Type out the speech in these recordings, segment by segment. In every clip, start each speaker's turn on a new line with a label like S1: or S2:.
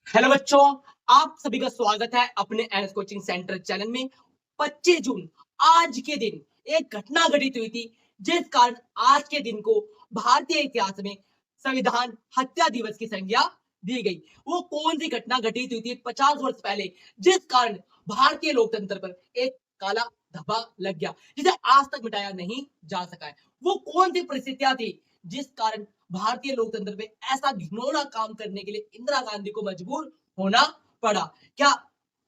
S1: Hello बच्चों, आप सभी का स्वागत है अपने एनएस कोचिंग सेंटर चैनल में। 25 जून आज के दिन एक घटना घटित हुई थी, जिस कारण आज के दिन को भारतीय इतिहास में संविधान हत्या दिवस की संज्ञा दी गई। वो कौन सी घटना घटित हुई थी 50 वर्ष पहले, जिस कारण भारतीय लोकतंत्र पर एक काला धब्बा लग गया, जिसे आज तक मिटाया नहीं जा सका है। वो कौन सी परिस्थितियां थी जिस कारण भारतीय लोकतंत्र पे ऐसा घिनौना काम करने के लिए इंदिरा गांधी को मजबूर होना पड़ा? क्या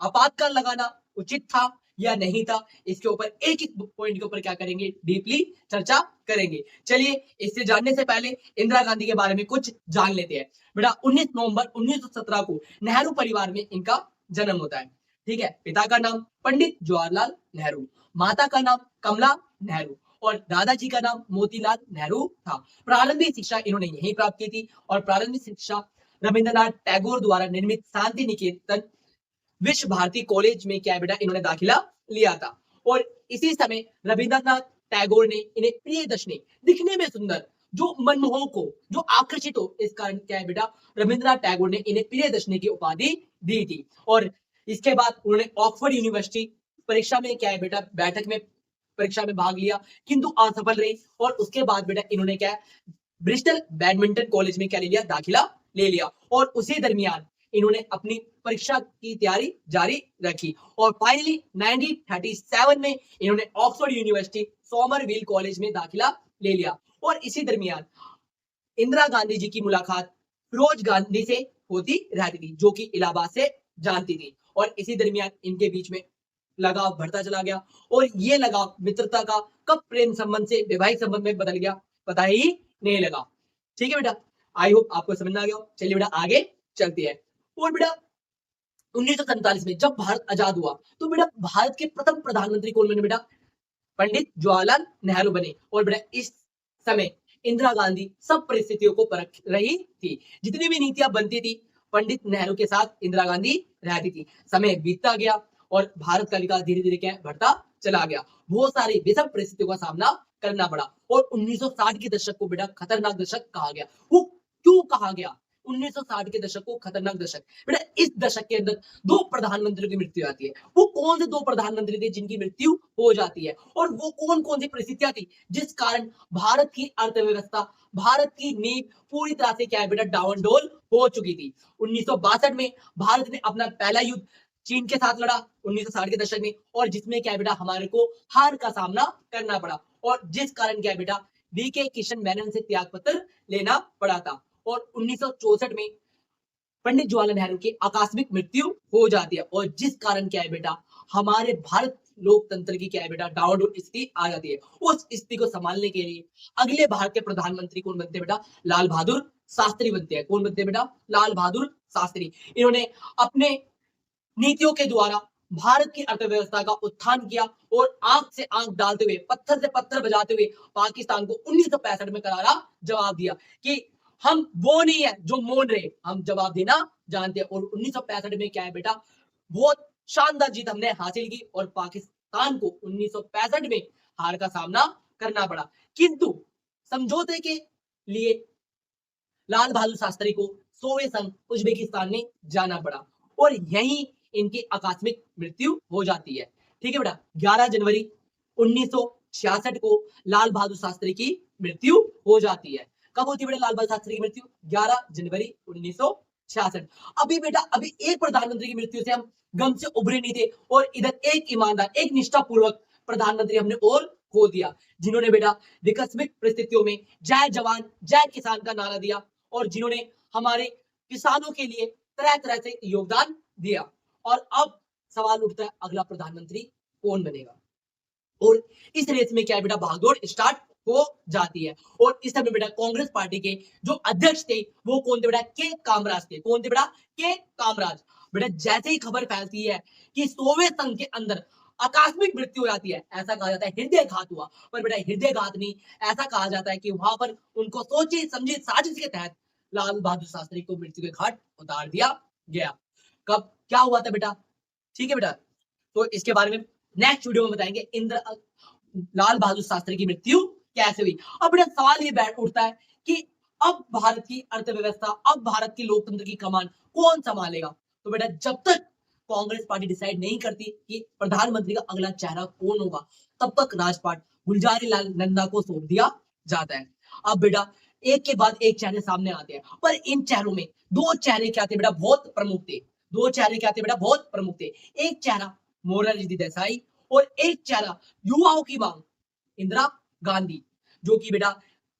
S1: आपातकाल लगाना उचित था या नहीं था? इसके ऊपर एक एक पॉइंट के ऊपर क्या करेंगे, डीपली चर्चा करेंगे। चलिए, इससे जानने से पहले इंदिरा गांधी के बारे में कुछ जान लेते हैं। बेटा 19 नवंबर 1917 को नेहरू परिवार में इनका जन्म होता है। ठीक है, पिता का नाम पंडित जवाहरलाल नेहरू, माता का नाम कमला नेहरू और दादाजी का नाम मोतीलाल नेहरू था। प्रारंभिक शिक्षा इन्होंने यहीं प्राप्त की थी और प्रारंभिक शिक्षा रविंद्रनाथ टैगोर द्वारा निर्मित शांति निकेतन विश्व भारती कॉलेज में क्या बेटा इन्होंने दाखिला लिया था। और इसी समय रविंद्रनाथ टैगोर ने इन्हें प्रियदर्शनी, दिखने में सुंदर, जो मनमोहक हो, जो आकर्षित हो, इस कारण क्या है बेटा रविंद्रनाथ टैगोर ने इन्हें प्रियदर्शनी की उपाधि दी थी। और इसके बाद उन्होंने ऑक्सफोर्ड यूनिवर्सिटी परीक्षा में क्या है बेटा बैठक में परीक्षा में भाग लिया, किंतु असफल रही। और उसके बाद बेटा इन्होंने क्या ब्रिस्टल बैडमिंटन कॉलेज में क्या ले लिया, दाखिला ले लिया। और उसी दरमियान इन्होंने अपनी परीक्षा की तैयारी जारी रखी और फाइनली 1937 में इन्होंने ऑक्सफोर्ड यूनिवर्सिटी सोमरविल कॉलेज में दाखिला ले लिया। और इसी दरमियान इंदिरा गांधी जी की मुलाकात फिरोज गांधी से होती रहती थी, जो कि इलाहाबाद से जानती थी। और इसी दरमियान इनके बीच में लगाव बढ़ता चला गया और ये लगाव मित्रता का कब प्रेम संबंध से वैवाहिक संबंध में बदल गया, पता ही नहीं लगा। ठीक है बेटा, आई होप आपको समझ में आ गया। चलिए बेटा आगे चलती है। और बेटा 1947 में जब भारत आजाद हुआ तो बेटा भारत के प्रथम प्रधानमंत्री कौन बने बेटा? पंडित जवाहरलाल नेहरू बने। और बेटा इस समय इंदिरा गांधी सब परिस्थितियों को परख रही थी। जितनी भी नीतियां बनती थी पंडित नेहरू के साथ इंदिरा गांधी रहती थी। समय बीतता गया और भारत का विकास धीरे धीरे क्या बढ़ता चला गया। बहुत सारी विषम परिस्थितियों का सामना करना पड़ा और 1960 के दशक को बेटा खतरनाक दशक कहा गया। वो क्यों कहा गया 1960 के दशक को खतरनाक दशक? बेटा इस दशक के अंदर दो प्रधानमंत्रियों की मृत्यु आती है। वो कौन से दो प्रधानमंत्री थे जिनकी मृत्यु हो जाती है और वो कौन कौन सी परिस्थितियां थी जिस कारण भारत की अर्थव्यवस्था, भारत की नींव पूरी तरह से क्या है बेटा डाउनडोल हो चुकी थी। 1962 में भारत ने अपना पहला युद्ध चीन के साथ लड़ा 1960 के दशक में, और जिसमें क्या है बेटा हमारे को हार का सामना करना पड़ा और जिस कारण क्या है बेटा वीके किशन मेनन से त्याग पत्र लेना पड़ा था। और 1964 में पंडित जवाहरलाल नेहरू की आकस्मिक मृत्यु हो जाती है और जिस कारण क्या है बेटा हमारे भारत लोकतंत्र की क्या है बेटा डाउनडोल स्थिति आ जाती है। उस स्थिति को संभालने के लिए अगले भारत के प्रधानमंत्री कौन बनते हैं बेटा? लाल बहादुर शास्त्री बनते हैं। कौन बनते हैं बेटा? लाल बहादुर शास्त्री। इन्होंने अपने नीतियों के द्वारा भारत की अर्थव्यवस्था का उत्थान किया और आंख से आंख डालते हुए, पत्थर से पत्थर बजाते हुए पाकिस्तान को 1965 में करारा जवाब दिया कि हम वो नहीं है जो मोड़ रहे, हम जवाब देना जानते हैं। और 1965 में क्या है बेटा बहुत शानदार जीत हमने हासिल की और पाकिस्तान को 1965 में हार का सामना करना पड़ा। किंतु समझौते के लिए लाल बहादुर शास्त्री को सोवियत संघ उज्बेकिस्तान में जाना पड़ा और यहीं इनकी आकस्मिक मृत्यु हो जाती है। ठीक है बेटा, 11 जनवरी 1966 को लाल बहादुर शास्त्री की मृत्यु हो जाती है। कब होती है बेटा लाल बहादुर शास्त्री की मृत्यु? 11 जनवरी 1966। अभी बेटा अभी एक प्रधानमंत्री की मृत्यु से हम गम से उभरे नहीं थे और इधर एक ईमानदार, एक निष्ठापूर्वक प्रधानमंत्री हमने और खो दिया, जिन्होंने बेटा विकसित परिस्थितियों में जय जवान जय किसान का नारा दिया और जिन्होंने हमारे किसानों के लिए तरह तरह से योगदान दिया। और अब सवाल उठता है अगला प्रधानमंत्री कौन बनेगा? और इस रेस में क्या है बेटा भागदौड़ स्टार्ट हो जाती है। और इस समय बेटा कांग्रेस पार्टी के जो अध्यक्ष थे वो कौन थे बेटा? के कामराज थे। कौन थे बेटा? के कामराज। बेटा जैसे ही खबर फैलती है कि सोवियत संघ के अंदर आकस्मिक मृत्यु हो जाती है, ऐसा कहा जाता है हृदय घात हुआ। पर बेटा हृदय घात नहीं, ऐसा कहा जाता है कि वहां पर उनको सोची समझी साजिश के तहत लाल बहादुर शास्त्री को मृत्यु के घाट उतार दिया गया। कब क्या हुआ था बेटा? ठीक है बेटा, तो इसके बारे में नेक्स्ट वीडियो में बताएंगे लाल बहादुर शास्त्री की मृत्यु कैसे हुई। अब बेटा सवाल ये बैठ उठता है कि अब भारत की अर्थव्यवस्था, अब भारत की लोकतंत्र की कमान कौन संभालेगा? तो बेटा जब तक कांग्रेस पार्टी डिसाइड नहीं करती कि प्रधानमंत्री का अगला चेहरा कौन होगा, तब तक राजपाट गुलजारी लाल नंदा को सौंप दिया जाता है। अब बेटा एक के बाद एक चेहरे सामने आते हैं, पर इन चेहरों में दो चेहरे क्या थे बेटा बहुत प्रमुख थे। दो चेहरे क्या थे बेटा बहुत प्रमुख थे। एक चेहरा मोरारजी देसाई और एक चेहरा युवाओं की मांग इंदिरा गांधी, जो कि बेटा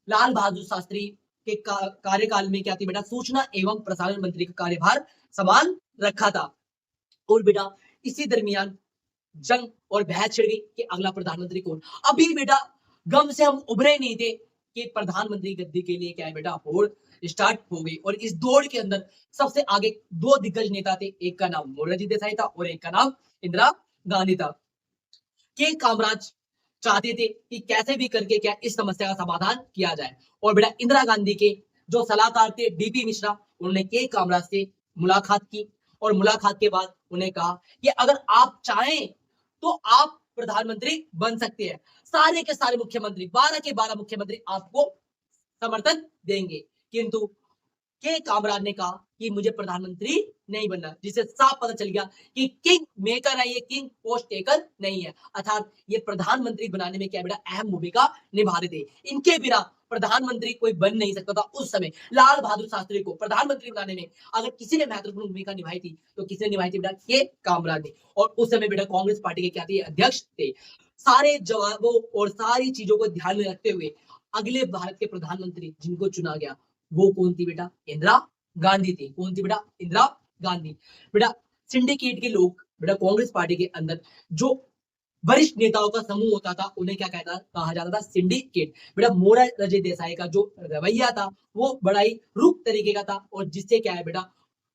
S1: लाल बहादुर शास्त्री के कार्यकाल में क्या थी बेटा सूचना एवं प्रसारण मंत्री का कार्यभार संभाल रखा था। और बेटा इसी दरमियान जंग और बहस छिड़ गई कि अगला प्रधानमंत्री कौन। अभी बेटा गम से हम उभरे नहीं थे कि प्रधानमंत्री गद्दी के लिए क्या है बेटा होड़ स्टार्ट हो गई। और इस दौड़ के अंदर सबसे आगे दो दिग्गज नेता थे, एक का नाम मोरारजी देसाई था और एक का नाम इंदिरा गांधी था। के कामराज चाहते थे कि कैसे भी करके क्या इस समस्या का समाधान किया जाए। और बेटा इंदिरा गांधी के जो सलाहकार थे डीपी मिश्रा, उन्होंने के कामराज से मुलाकात की और मुलाकात के बाद उन्हें कहा कि अगर आप चाहें तो आप प्रधानमंत्री बन सकते हैं। सारे के सारे मुख्यमंत्री 12 के 12 मुख्यमंत्री आपको समर्थन देंगे, किंतु के कामराज ने कहा कि मुझे प्रधानमंत्री नहीं बनना, जिससे साफ पता चल गया कि किंग मेकर है, ये किंग पोस्ट टेकर नहीं है। अर्थात ये प्रधानमंत्री बनाने में क्या बेटा अहम भूमिका निभा रहे थे। इनके बिना प्रधानमंत्री कोई बन नहीं सकता था। उस समय लाल बहादुर शास्त्री को प्रधानमंत्री बनाने में अगर किसी ने महत्वपूर्ण भूमिका निभाई थी तो किसने निभाई थी बेटा के कामराज ने। और उस समय बेटा कांग्रेस पार्टी के क्या थे अध्यक्ष थे। सारे जवाबों और सारी चीजों को ध्यान में रखते हुए अगले भारत के प्रधानमंत्री जिनको चुना गया वो कौन थी बेटा इंदिरा गांधी थी। कौन थी बेटा इंदिरा गांधी। बेटा सिंडिकेट के लोग बेटा कांग्रेस पार्टी के अंदर जो वरिष्ठ नेताओं का समूह होता था उन्हें क्या कहता कहा जाता था सिंडिकेट। बेटा मोरारजी देसाई का जो रवैया था वो बड़ा ही रुख तरीके का था और जिससे क्या है बेटा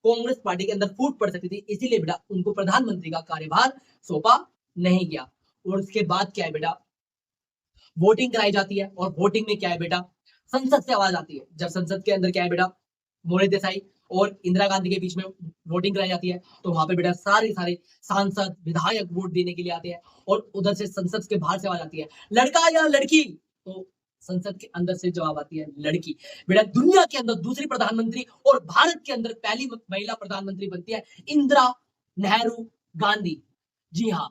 S1: कांग्रेस पार्टी के अंदर फूट पड़ सकती थी, इसीलिए बेटा उनको प्रधानमंत्री का कार्यभार सौंपा नहीं गया। और उसके बाद क्या है बेटा वोटिंग कराई जाती है और वोटिंग में क्या है बेटा संसद से आवाज आती है। जब संसद के अंदर क्या है बेटा मोरारजी देसाई और इंदिरा गांधी के बीच में वोटिंग कराई जाती है तो वहां पे बेटा सारे सारे सांसद विधायक वोट देने के लिए आते हैं और उधर से संसद के बाहर से आवाज आती है लड़का या लड़की, तो संसद के अंदर से जवाब आती है लड़की। बेटा दुनिया के अंदर दूसरी प्रधानमंत्री और भारत के अंदर पहली महिला प्रधानमंत्री बनती है इंदिरा नेहरू गांधी। जी हाँ,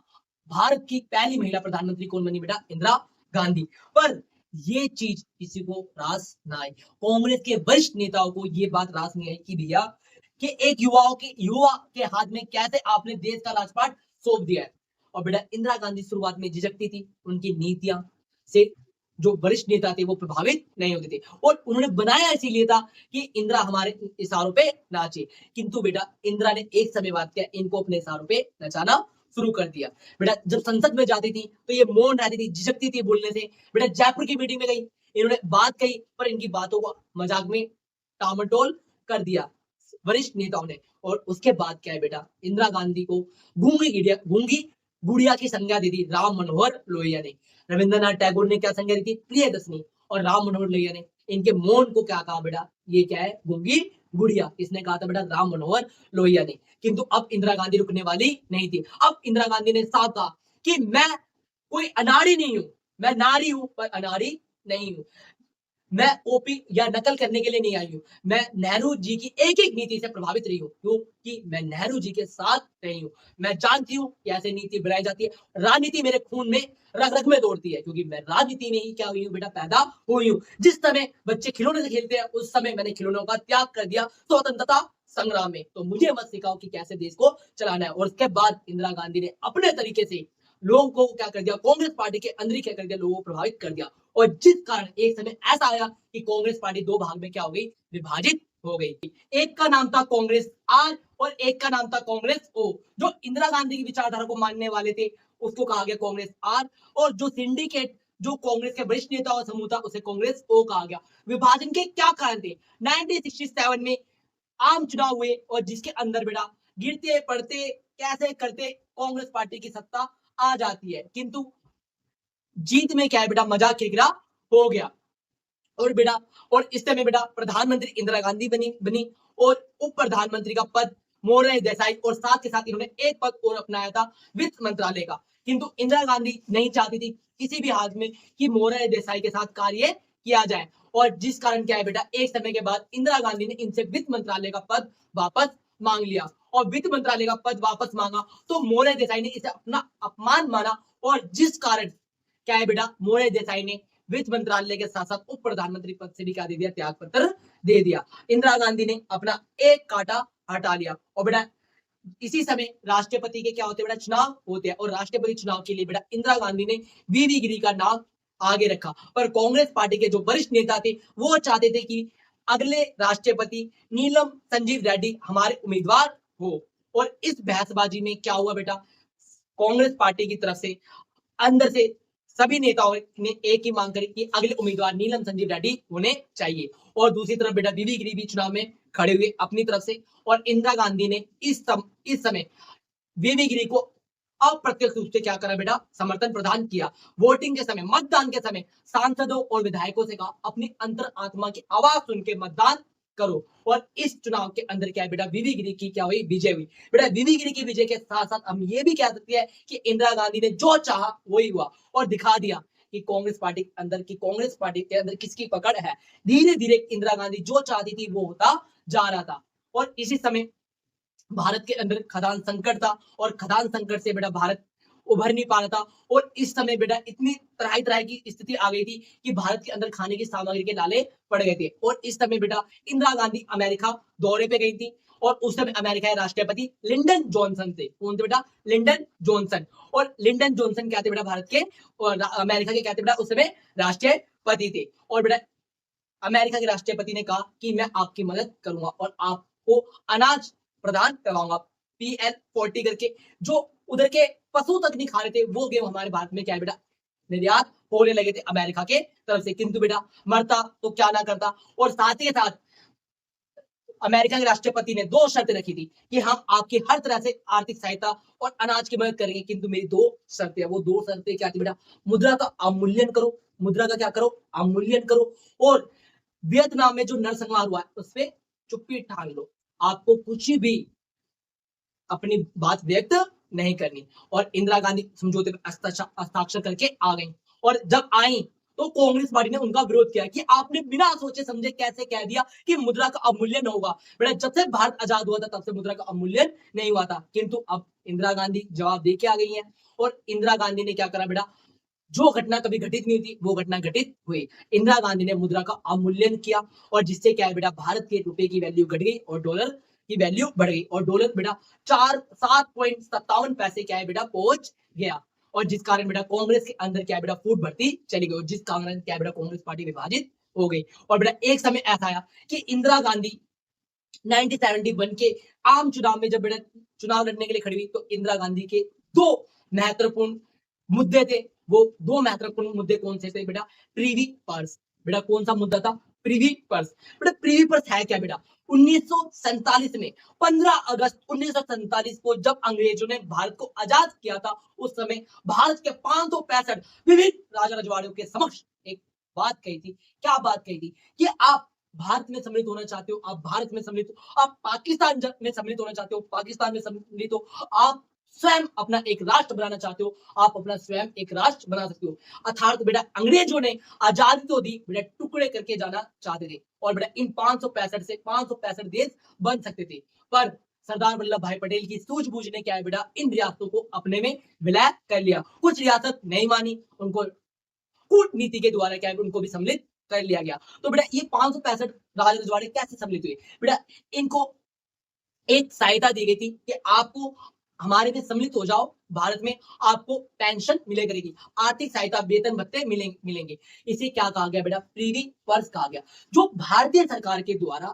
S1: भारत की पहली महिला प्रधानमंत्री कौन बनी बेटा इंदिरा गांधी। पर ये चीज किसी को रास ना आई, कांग्रेस के वरिष्ठ नेताओं को ये बात रास नहीं आई कि भैया कि एक युवा के हाथ में कैसे आपने देश का राजपाट सौंप दिया है। और बेटा इंदिरा गांधी शुरुआत में झिझकती थी, उनकी नीतियां से जो वरिष्ठ नेता थे वो प्रभावित नहीं होते थे और उन्होंने बनाया इसीलिए था कि इंदिरा हमारे इशारों पे नाचे। किंतु बेटा इंदिरा ने एक समय बाद क्या इनको अपने इशारों पे नचाना शुरू कर दिया। बेटा जब संसद में जाती थी तो ये मौन रहती थी, झिझकती थी बोलने से। बेटा जयपुर की मीटिंग में गई, इन्होंने बात कही पर इनकी बातों को मजाक में टामटोल कर दिया वरिष्ठ नेताओं ने। और उसके बाद क्या है बेटा इंदिरा गांधी को गूंगी गुड़िया की संज्ञा दी थी राम मनोहर लोहिया ने। रविंद्रनाथ टैगोर ने क्या संज्ञा दी थी प्रियदर्शनी, और राम मनोहर लोहिया ने इनके मौन को क्या कहा बेटा ये क्या है गूंगी गुड़िया। किसने कहा था बेटा राम मनोहर लोहिया ने। किंतु अब इंदिरा गांधी रुकने वाली नहीं थी। अब इंदिरा गांधी ने साफ कहा कि मैं कोई अनाड़ी नहीं हूं, मैं नारी हूं पर अनाड़ी नहीं हूं। मैं ओपी या नकल करने के लिए नहीं आई हूं, मैं नेहरू जी की एक एक नीति से प्रभावित रही हूं क्योंकि मैं नेहरू जी के साथ रही हूं। मैं जानती हूं कि ऐसे नीति बनाई जाती है। राजनीति मेरे खून में रग रग में दौड़ती है क्योंकि मैं राजनीति में ही क्या हुई हूं बेटा पैदा हुई हूं। जिस समय बच्चे खिलौने से खेलते हैं उस समय मैंने खिलौनों का त्याग कर दिया स्वतंत्रता संग्राम में। तो मुझे मत सिखाओ कि कैसे देश को चलाना है। और उसके बाद इंदिरा गांधी ने अपने तरीके से लोगों को क्या कर दिया, कांग्रेस पार्टी के अंदर ही क्या कर दिया, लोगों को प्रभावित कर दिया। और जिस कारण एक समय ऐसा आया कि कांग्रेस पार्टी दो भाग में क्या हो गई, विभाजित हो गई। एक का नाम था कांग्रेस आर और एक का नाम था कांग्रेस ओ। जो इंदिरा गांधी की विचारधारा को मानने वाले थे उसको कहा गया कांग्रेस आर, और जो सिंडिकेट जो कांग्रेस के वरिष्ठ नेताओं का समूह था उसे कांग्रेस ओ कहा गया। विभाजन के क्या कारण थे? 1967 में आम चुनाव हुए और जिसके अंदर बेटा गिरते पड़ते कैसे करते कांग्रेस पार्टी की सत्ता आ जाती है, किंतु जीत में क्या है बेटा मजा किरकिरा हो गया। और बेटा और इस समय बेटा प्रधानमंत्री इंदिरा गांधी बनी और उप प्रधानमंत्री का पद मोरारजी देसाई, और साथ के साथ इन्होंने एक पद और अपनाया था वित्त मंत्रालय का। किंतु इंदिरा गांधी नहीं चाहती थी किसी भी हाल में कि मोरारजी देसाई के साथ कार्य किया जाए। और जिस कारण क्या है बेटा, एक समय के बाद इंदिरा गांधी ने इनसे वित्त मंत्रालय का पद वापस मांग लिया। और वित्त मंत्रालय का पद वापस मांगा तो मौर्य देसाई ने इसे अपना अपमान माना, और जिस कारण क्या है बेटा, मौर्य देसाई ने वित्त मंत्रालय के साथ साथ उप प्रधानमंत्री पद से भी क्या दे दिया, त्याग पत्र दे दिया। इंदिरा गांधी ने अपना एक कांटा हटा लिया। और बेटा इसी समय राष्ट्रपति के क्या होते हैं बेटा, चुनाव होते हैं। और राष्ट्रपति चुनाव के लिए बेटा इंदिरा गांधी ने वीवी गिरी का नाम आगे रखा। पर कांग्रेस पार्टी के जो वरिष्ठ नेता थे वो चाहते थे कि अगले राष्ट्रपति नीलम संजीव रेड्डी हमारे उम्मीदवार हो। और इस बहसबाजी में क्या हुआ बेटा, कांग्रेस पार्टी की तरफ से अंदर से सभी नेताओं ने एक ही मांग करी कि अगले उम्मीदवार नीलम संजीव रेड्डी होने चाहिए। और दूसरी तरफ बेटा बीबी गिरी भी चुनाव में खड़े हुए अपनी तरफ से। और इंदिरा गांधी ने इस समय बीबी गिरी को अप्रत्यक्ष रूप से क्या करा बेटा, समर्थन प्रदान किया। वोटिंग के समय, मतदान के समय सांसदों और विधायकों से कहा अपनी अंतर आत्मा की आवाज सुन के मतदान करो। और इस चुनाव के अंदर क्या है बेटा, बीबी गिरी की क्या हुई, विजय हुई। बेटा बीबी गिरी की विजय के साथ साथ हम ये भी कह सकते हैं कि इंदिरा गांधी ने जो चाहा वही हुआ, और दिखा दिया कि कांग्रेस पार्टी के अंदर किसकी पकड़ है। धीरे धीरे इंदिरा गांधी जो चाहती थी वो होता जा रहा था। और इसी समय भारत के अंदर खदान संकट था, और खदान संकट से बेटा भारत उभर नहीं पा रहा था। और इस समय बेटा इतनी तराई तराई की स्थिति आ गई थी कि भारत के अंदर खाने की सामग्री के लाले पड़ गए थे। और इस समय बेटा इंदिरा गांधी अमेरिका दौरे पे गई थी। और उस समय अमेरिका के राष्ट्रपति लिंडन जॉनसन थे। कौन थे बेटा, लिंडन जॉनसन। और लिंडन जॉनसन क्या थे बेटा, भारत के और अमेरिका के क्या थे बेटा, उस समय राष्ट्रपति थे। और बेटा अमेरिका के राष्ट्रपति ने कहा कि मैं आपकी मदद करूंगा और आपको अनाज प्रदान करवाऊंगा, PL40 करके, जो उधर के पशु तक नहीं खा रहे थे वो गेहूं हमारे भारत में क्या है बेटा, निर्यात होने लगे थे अमेरिका के तरफ से। किंतु बेटा मरता तो क्या ना करता। और साथ ही साथ अमेरिका के राष्ट्रपति ने दो शर्तें रखी थी कि हम आपकी हर तरह से आर्थिक सहायता और अनाज की मदद करेंगे, किंतु मेरी दो शर्तें हैं। वो दो शर्तें क्या थी बेटा, मुद्रा का अवमूल्यन करो, मुद्रा का क्या करो, अवमूल्यन करो। और वियतनाम में जो नरसंहार हुआ है उस पर चुप्पी ठान लो, आपको कुछ भी अपनी बात व्यक्त नहीं करनी। और इंदिरा गांधी समझौते पर हस्ताक्षर करके आ गई। और जब आई तो कांग्रेस पार्टी ने उनका विरोध किया कि आपने बिना सोचे समझे कैसे कह दिया कि मुद्रा का अवमूल्यन होगा। बेटा जब से भारत आजाद हुआ था तब से मुद्रा का अवमूल्यन नहीं हुआ था। किंतु अब इंदिरा गांधी जवाब दे के आ गई है। और इंदिरा गांधी ने क्या करा बेटा, जो घटना कभी घटित नहीं थी वो घटना घटित हुई। इंदिरा गांधी ने मुद्रा का अवमूल्यन किया, और जिससे क्या है बेटा, भारत के रुपए की वैल्यू घट गई और डॉलर की वैल्यू बढ़ गई। और डॉलर बेटा 7.57 क्या है बेटा, पहुंच गया। और जिस कारण बेटा कांग्रेस के अंदर क्या है बेटा, फूट बढ़ती चली गई। और जिस कारण क्या है बेटा, कांग्रेस पार्टी विभाजित हो गई। और बेटा एक समय ऐसा आया कि इंदिरा गांधी 1971 के आम चुनाव में जब बेटा चुनाव लड़ने के लिए खड़ी हुई तो इंदिरा गांधी के दो महत्वपूर्ण मुद्दे थे। वो दो महत्वपूर्ण मुद्दे कौन से थे बेटा, प्रीवी पर्स। बेटा कौन सा मुद्दा था, प्रीवी पर्स। बेटा प्रीवी पर्स है क्या बेटा, 1947 में 15 अगस्त 1947 को जब अंग्रेजों ने भारत को आजाद किया था, उस समय भारत के 565 विभिन्न राजा रजवाड़ियों के समक्ष एक बात कही थी। क्या बात कही थी कि आप भारत में सम्मिलित होना चाहते हो, आप भारत में सम्मिलित हो, आप पाकिस्तान में सम्मिलित होना चाहते हो, पाकिस्तान में सम्मिलित हो, आप स्वयं अपना एक राष्ट्र बनाना चाहते हो, आप अपना स्वयं एक राष्ट्र बना सकते हो। अर्थात बेटा अंग्रेजों ने आजादी तो दी, बेटा टुकड़े करके जाना चाहते थे। और बेटा इन 565 से 565 देश बन सकते थे। पर सरदार वल्लभ भाई पटेल की सूझबूझ ने क्या है बेटा, इन रियासतों को अपने में विलय कर लिया। कुछ रियासत नहीं मानी, उनको कूटनीति के द्वारा क्या है उनको भी सम्मिलित कर लिया गया। तो बेटा ये 565 राजा रजवाड़े कैसे सम्मिलित हुए बेटा, इनको एक सहायता दी गई थी कि आपको हमारे में सम्मिलित हो जाओ, भारत में आपको पेंशन मिले करेगी, आर्थिक सहायता, वेतन भत्ते मिलेंगे। इसे क्या कहा गया बेटा, प्रीवी पर्स कहा गया, जो भारतीय सरकार के द्वारा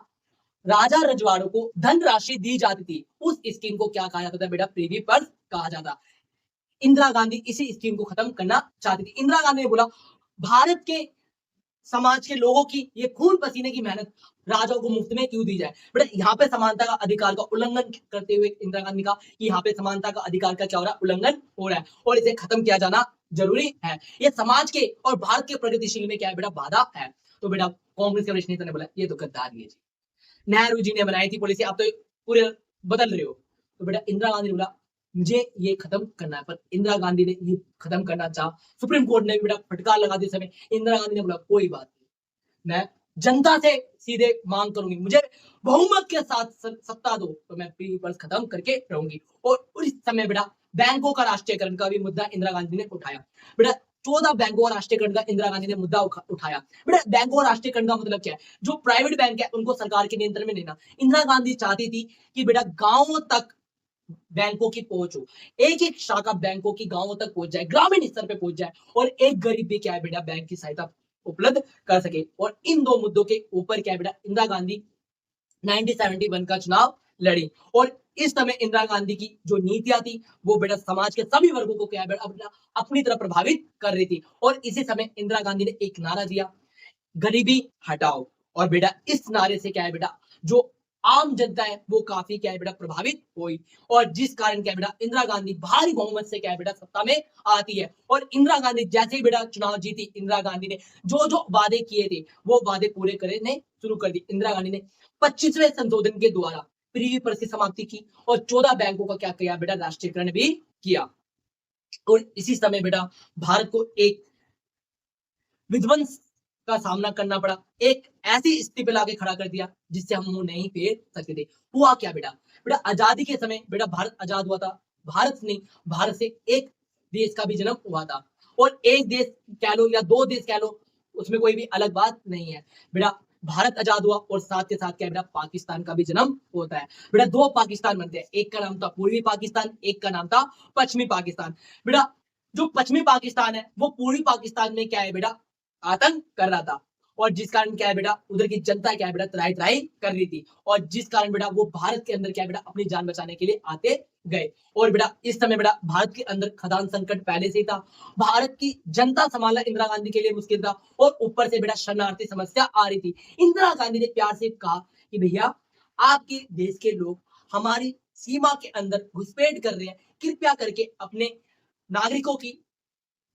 S1: राजा रजवाड़ों को धनराशि दी जाती थी। उस स्कीम को क्या कहा जाता था बेटा, प्रीवी पर्स कहा जाता। इंदिरा गांधी इसी स्कीम को खत्म करना चाहती थी। इंदिरा गांधी ने बोला भारत के समाज के लोगों की ये खून पसीने की मेहनत राजाओं को मुफ्त में क्यों दी जाए। बेटा यहाँ पे समानता का अधिकार का उल्लंघन करते हुए इंदिरा गांधी का कि यहाँ पे समानता का अधिकार का क्या हो रहा है, उल्लंघन हो रहा है, और इसे खत्म किया जाना जरूरी है। ये समाज के और भारत के प्रगतिशील में क्या है बेटा, बाधा है। तो बेटा कांग्रेस के वरिष्ठ नेता ने बोला ये तो गद्दारी है जी, नेहरू जी ने बनाई थी पॉलिसी, आप तो पूरे बदल रहे हो। तो बेटा इंदिरा गांधी ने बोला मुझे ये खत्म करना है। पर इंदिरा गांधी ने ये खत्म करना चाहा, सुप्रीम कोर्ट ने बेटा फटकार लगा दी समय। इंदिरा गांधी ने बोला कोई बात नहीं, मैं जनता से सीधे मांग करूंगी, मुझे बहुमत के साथ सत्ता दो तो मैं पीपल्स खत्म करके रहूंगी। और उस समय बेटा बैंकों का राष्ट्रीयकरण का भी मुद्दा इंदिरा गांधी ने उठाया। बेटा 14 बैंकों का राष्ट्रीयकरण का इंदिरा गांधी ने मुद्दा उठाया। बेटा बैंकों का राष्ट्रीयकरण का मतलब क्या है? जो प्राइवेट बैंक है उनको सरकार के नियंत्रण में लेना। इंदिरा गांधी चाहती थी कि बेटा गांवों तक बैंकों की पहुंच हो, एक एक शाखा बैंकों की गांवों तक पहुंच जाए, ग्रामीण स्तर पे पहुंच जाए और एक गरीब भी क्या है बेटा बैंक की सहायता उपलब्ध कर सके। और इन दो मुद्दों के ऊपर क्या है बेटा इंदिरा गांधी 1971 का चुनाव लड़ी। और इस समय इंदिरा गांधी की जो नीतियां थी वो बेटा समाज के सभी वर्गों को क्या है बेटा अपनी तरफ प्रभावित कर रही थी। और इसी समय इंदिरा गांधी ने एक नारा दिया, गरीबी हटाओ। और बेटा इस नारे से क्या है बेटा जो आम जनता है वो काफी क्या है बेटा प्रभावित हुई। और जिस कारण क्या है बेटा इंदिरा गांधी भारी बहुमत से क्या है बेटा सत्ता में आती है। और इंदिरा गांधी जैसे ही बेटा चुनाव जीती, इंदिरा गांधी ने जो जो वादे किए थे वो वादे पूरे करने शुरू कर दी। इंदिरा गांधी ने 25वें संशोधन के द्वारा प्रीवी पर की समाप्ति की और 14 बैंकों का क्या किया बेटा राष्ट्रीयकरण भी किया। और इसी समय बेटा भारत को एक विध्वंस का सामना करना पड़ा, एक ऐसी स्थिति पे लाके खड़ा कर दिया जिससे हम मुंह नहीं फेर सकते थे। हुआ क्या बेटा? बेटा आजादी के समय बेटा भारत आजाद हुआ था। भारत नहीं, भारत से एक देश का भी जन्म हुआ था। और एक देश कह लो या दो देश कह लो, उसमें कोई भी अलग बात नहीं है। बेटा भारत आजाद हुआ और साथ के साथ क्या बेटा पाकिस्तान का भी जन्म होता है। बेटा दो पाकिस्तान बनते हैं, एक का नाम था पूर्वी पाकिस्तान, एक का नाम था पश्चिमी पाकिस्तान। बेटा जो पश्चिमी पाकिस्तान है वो पूर्वी पाकिस्तान में क्या है बेटा आतंक कर रहा था। और जिस कारण क्या है बेटा उधर की जनता क्या है बेटा त्राही त्राही कर रही थी। और जिस कारण बेटा वो भारत के अंदर क्या है बेटा अपनी जान बचाने के लिए आते गए। और बेटा इस समय बेटा भारत के अंदर खदान संकट पहले से ही था, भारत की जनता संभालना इंदिरा गांधी के लिए मुश्किल था और ऊपर से बेटा शरणार्थी समस्या आ रही थी। इंदिरा गांधी ने प्यार से कहा कि भैया आपके देश के लोग हमारी सीमा के अंदर घुसपैठ कर रहे हैं, कृपया करके अपने नागरिकों की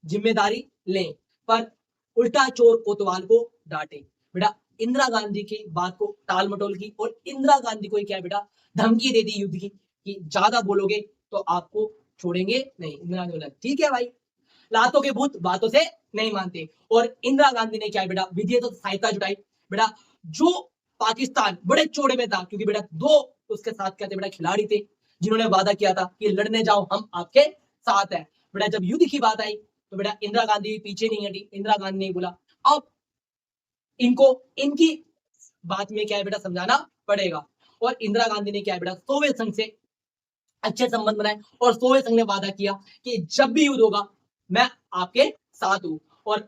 S1: जिम्मेदारी लें। पर उल्टा चोर कोतवाल को डांटे। बेटा इंदिरा गांधी की बात को टाल मटोल की और इंदिरा गांधी को क्या बेटा धमकी दे दी युद्ध की कि ज्यादा बोलोगे तो आपको छोड़ेंगे नहीं। इंदिरा गांधी बोला ठीक है भाई, लातों के भूत बातों से नहीं मानते। और इंदिरा गांधी ने क्या बेटा विधि तो सहायता जुटाई। बेटा जो पाकिस्तान बड़े चौड़े में था, क्योंकि बेटा दो उसके साथ क्या थे बेटा खिलाड़ी थे जिन्होंने वादा किया था कि लड़ने जाओ हम आपके साथ है। बेटा जब युद्ध की बात आई तो बेटा इंदिरा गांधी पीछे नहीं हटी। इंदिरा गांधी ने बोला अब इनको इनकी बात में क्या है बेटा समझाना पड़ेगा। और इंदिरा गांधी ने क्या है बेटा सोवियत संघ से अच्छे संबंध बनाए और सोवियत संघ ने वादा किया कि जब भी युद्ध होगा मैं आपके साथ हूं। और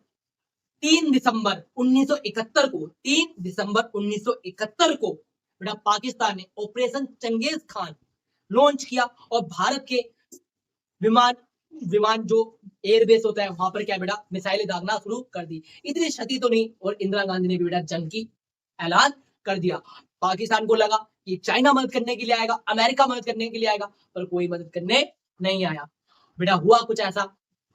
S1: 3 दिसंबर 1971 को 3 दिसंबर 1971 को बेटा पाकिस्तान ने ऑपरेशन चंगेज खान लॉन्च किया और भारत के विमान विमान जो एयरबेस होता है वहां पर क्या बेटा मिसाइलें दागना शुरू कर दी। इतनी क्षति तो नहीं और इंदिरा गांधी ने भी बेटा जंग की ऐलान कर दिया। पाकिस्तान को लगा कि चाइना मदद करने के लिए आएगा, अमेरिका मदद करने के लिए आएगा, पर कोई मदद करने नहीं आया। बेटा हुआ कुछ ऐसा,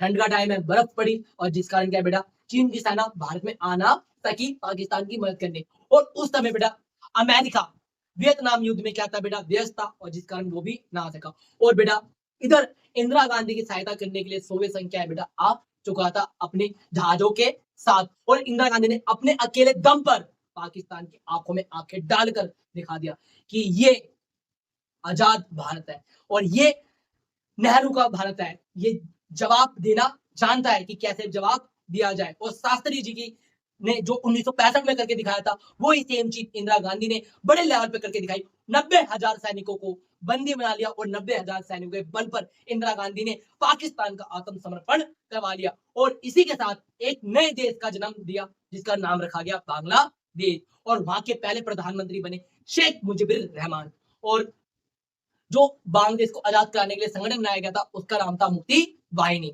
S1: ठंड का टाइम है, बर्फ पड़ी और जिस कारण क्या बेटा चीन की सेना भारत में आना सकी पाकिस्तान की मदद करने। और उस समय बेटा अमेरिका वियतनाम युद्ध में क्या था बेटा व्यस्त था और जिस कारण वो भी ना आ सका। और बेटा इधर इंदिरा गांधी की सहायता करने के लिए सोवियत संघ क्या है बेटा आ चुका था अपने जहाजों के साथ। और इंदिरा गांधी ने अपने अकेले दम पर पाकिस्तान की आंखों में आंखें डालकर दिखा दिया कि ये आजाद भारत है और ये नेहरू का भारत है। ये जवाब देना जानता है कि कैसे जवाब दिया जाए। और शास्त्री जी की ने जो 1965 में करके दिखाया था वही सेम चीज इंदिरा गांधी ने बड़े लेवल पे करके दिखाई। 90,000 सैनिकों को बंदी बना लिया और 90,000 सैनिकों के बल पर इंदिरा गांधी ने पाकिस्तान का आत्मसमर्पण करवा लिया और इसी के साथ एक नए देश का जन्म दिया जिसका नाम रखा गया बांग्लादेश। और वहां के पहले प्रधानमंत्री बने शेख मुजीबुर रहमान। और जो बांग्लादेश को आजाद कराने के लिए संगठन बनाया गया था उसका नाम था मुक्ति वाहिनी।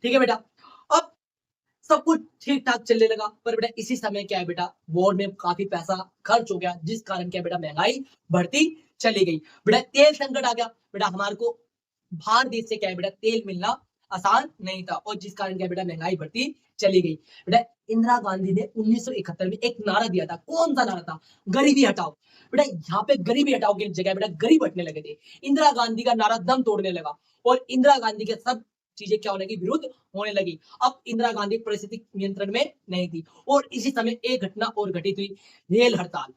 S1: ठीक है बेटा, अब सब कुछ ठीक ठाक चलने लगा। पर बेटा इसी समय क्या है बेटा वॉर में काफी पैसा खर्च हो गया जिस कारण क्या बेटा महंगाई बढ़ती चली गई। बेटा तेल संकट आ गया। बेटा हमारे को बाहर देश से क्या है बेटा तेल मिलना आसान नहीं था और जिस कारण क्या बेटा महंगाई बढ़ती चली गई। बेटा इंदिरा गांधी ने 1971 में एक नारा दिया था। कौन सा नारा था? गरीबी हटाओ। बेटा यहाँ पे गरीबी हटाओ की जगह बेटा गरीब हटने लगे थे। इंदिरा गांधी का नारा दम तोड़ने लगा और इंदिरा गांधी के सब चीजें क्या होने लगी, विरुद्ध होने लगी। अब इंदिरा गांधी परिस्थिति नियंत्रण में नहीं थी और इसी समय एक घटना और घटित हुई, रेल हड़ताल।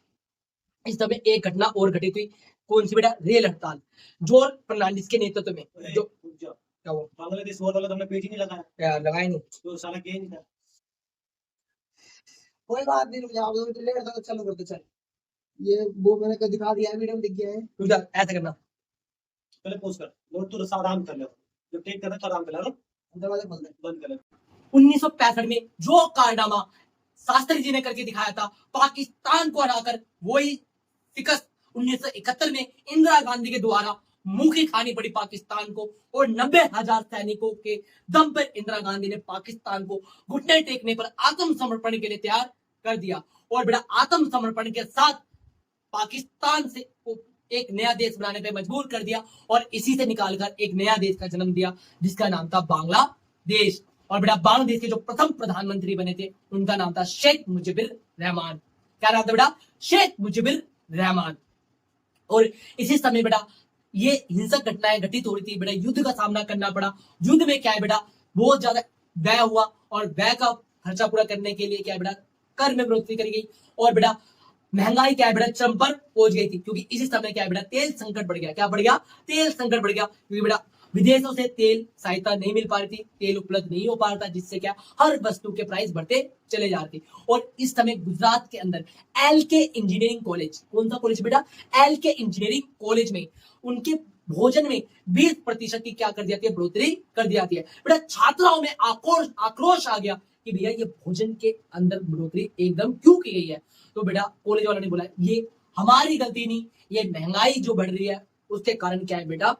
S1: इस समय एक घटना और घटित हुई, कौन सी बेटा, रेल हड़ताल, जॉर्ज फर्नांडिस के नेतृत्व में। जो क्या वो
S2: बांग्लादेश वॉर वाला तुमने पेज ही नहीं लगाया,
S1: क्या लगाया नहीं,
S2: तो साला गया ही नहीं था।
S3: कोई बात नहीं, रुक जाओ, तो लेट तो चलो करते चल। ये वो मैंने को दिखा दिया है, वीडियो में दिख गया है।
S1: रुक जा, ऐसा करना,
S2: पहले पोस्ट कर, नोट तो आराम कर ले, जब टेक करना तो आराम कर ले,
S3: दरवाजा खोल दे,
S2: बंद कर ले।
S1: 1965 में जो कारनामा शास्त्री जी ने करके दिखाया था, पाकिस्तान को हराकर, वही शिकस्त 1971 में इंदिरा गांधी के द्वारा मुखी खानी पड़ी पाकिस्तान को, और 90,000 सैनिकों के दम पर इंदिरा गांधी ने पाकिस्तान को घुटने टेकने पर आत्मसमर्पण के लिए तैयार कर दिया। और बेटा आत्मसमर्पण के साथ पाकिस्तान से एक नया देश बनाने पे मजबूर कर दिया और इसी से निकालकर एक नया देश का जन्म दिया, जिसका नाम था बांग्लादेश। और बेटा बांग्लादेश के जो प्रथम प्रधानमंत्री बने थे, उनका नाम था शेख मुजिबुर रहमान। क्या नाम था बेटा, शेख मुजिबुर रहमान। और इसी समय बेटा ये हिंसक घटनाएं घटित हो रही थी, बेटा युद्ध का सामना करना पड़ा। युद्ध में क्या है बेटा, बहुत ज्यादा व्यय हुआ और व्यय का खर्चा पूरा करने के लिए क्या है बेटा, कर में बढ़ोतरी करी गई और बेटा महंगाई क्या है बेटा, चरम पर पहुंच गई थी, क्योंकि इसी समय क्या है बेटा, तेल संकट बढ़ गया। क्या बढ़ गया, तेल संकट बढ़ गया, क्योंकि बेटा विदेशों से तेल सहायता नहीं मिल पा रही थी, तेल उपलब्ध नहीं हो पा रहा था, जिससे क्या हर वस्तु के प्राइस बढ़ते चले जा रहे थे। और इस समय गुजरात के अंदर एलके इंजीनियरिंग कॉलेज, कौन सा कॉलेज बेटा, एलके इंजीनियरिंग कॉलेज में उनके भोजन में 20% की क्या कर दी जाती है, बढ़ोतरी कर दी जाती है। बेटा छात्राओं में आक्रोश आ गया कि भैया ये भोजन के अंदर बढ़ोतरी एकदम क्यों की गई है। तो बेटा कॉलेज वालों ने बोला ये हमारी गलती नहीं, ये महंगाई जो बढ़ रही है उसके कारण क्या है बेटा,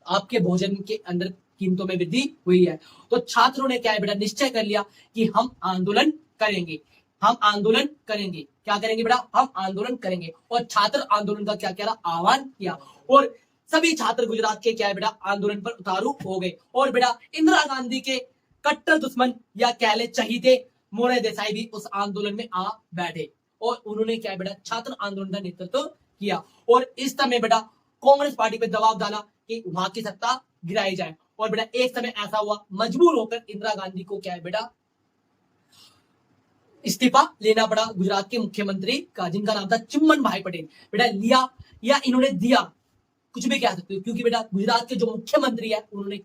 S1: आपके भोजन के अंदर कीमतों में वृद्धि हुई है। तो छात्रों ने क्या है बेटा, निश्चय कर लिया कि हम आंदोलन करेंगे, हम आंदोलन करेंगे। क्या करेंगे बेटा, हम आंदोलन करेंगे। और छात्र आंदोलन का क्या किया, आह्वान किया और सभी छात्र गुजरात के क्या है बेटा, आंदोलन पर उतारू हो गए। और बेटा इंदिरा गांधी के कट्टर दुश्मन या कह ले चहीते मोरारजी देसाई भी उस आंदोलन में आ बैठे और उन्होंने क्या है बेटा, छात्र आंदोलन का नेतृत्व किया। और इस समय बेटा कांग्रेस पार्टी पे दबाव डाला कि वहां की सत्ता गिराई जाए। और बेटा एक समय ऐसा हुआ, मजबूर होकर इंदिरा गांधी को क्या है बेटा, इस्तीफा लेना पड़ा गुजरात के मुख्यमंत्री का, जिनका नाम था चिम्मन भाई पटेल। बेटा लिया या इन्होंने दिया, कुछ भी कह सकते हो, क्योंकि बेटा गुजरात के जो मुख्यमंत्री है उन्होंने,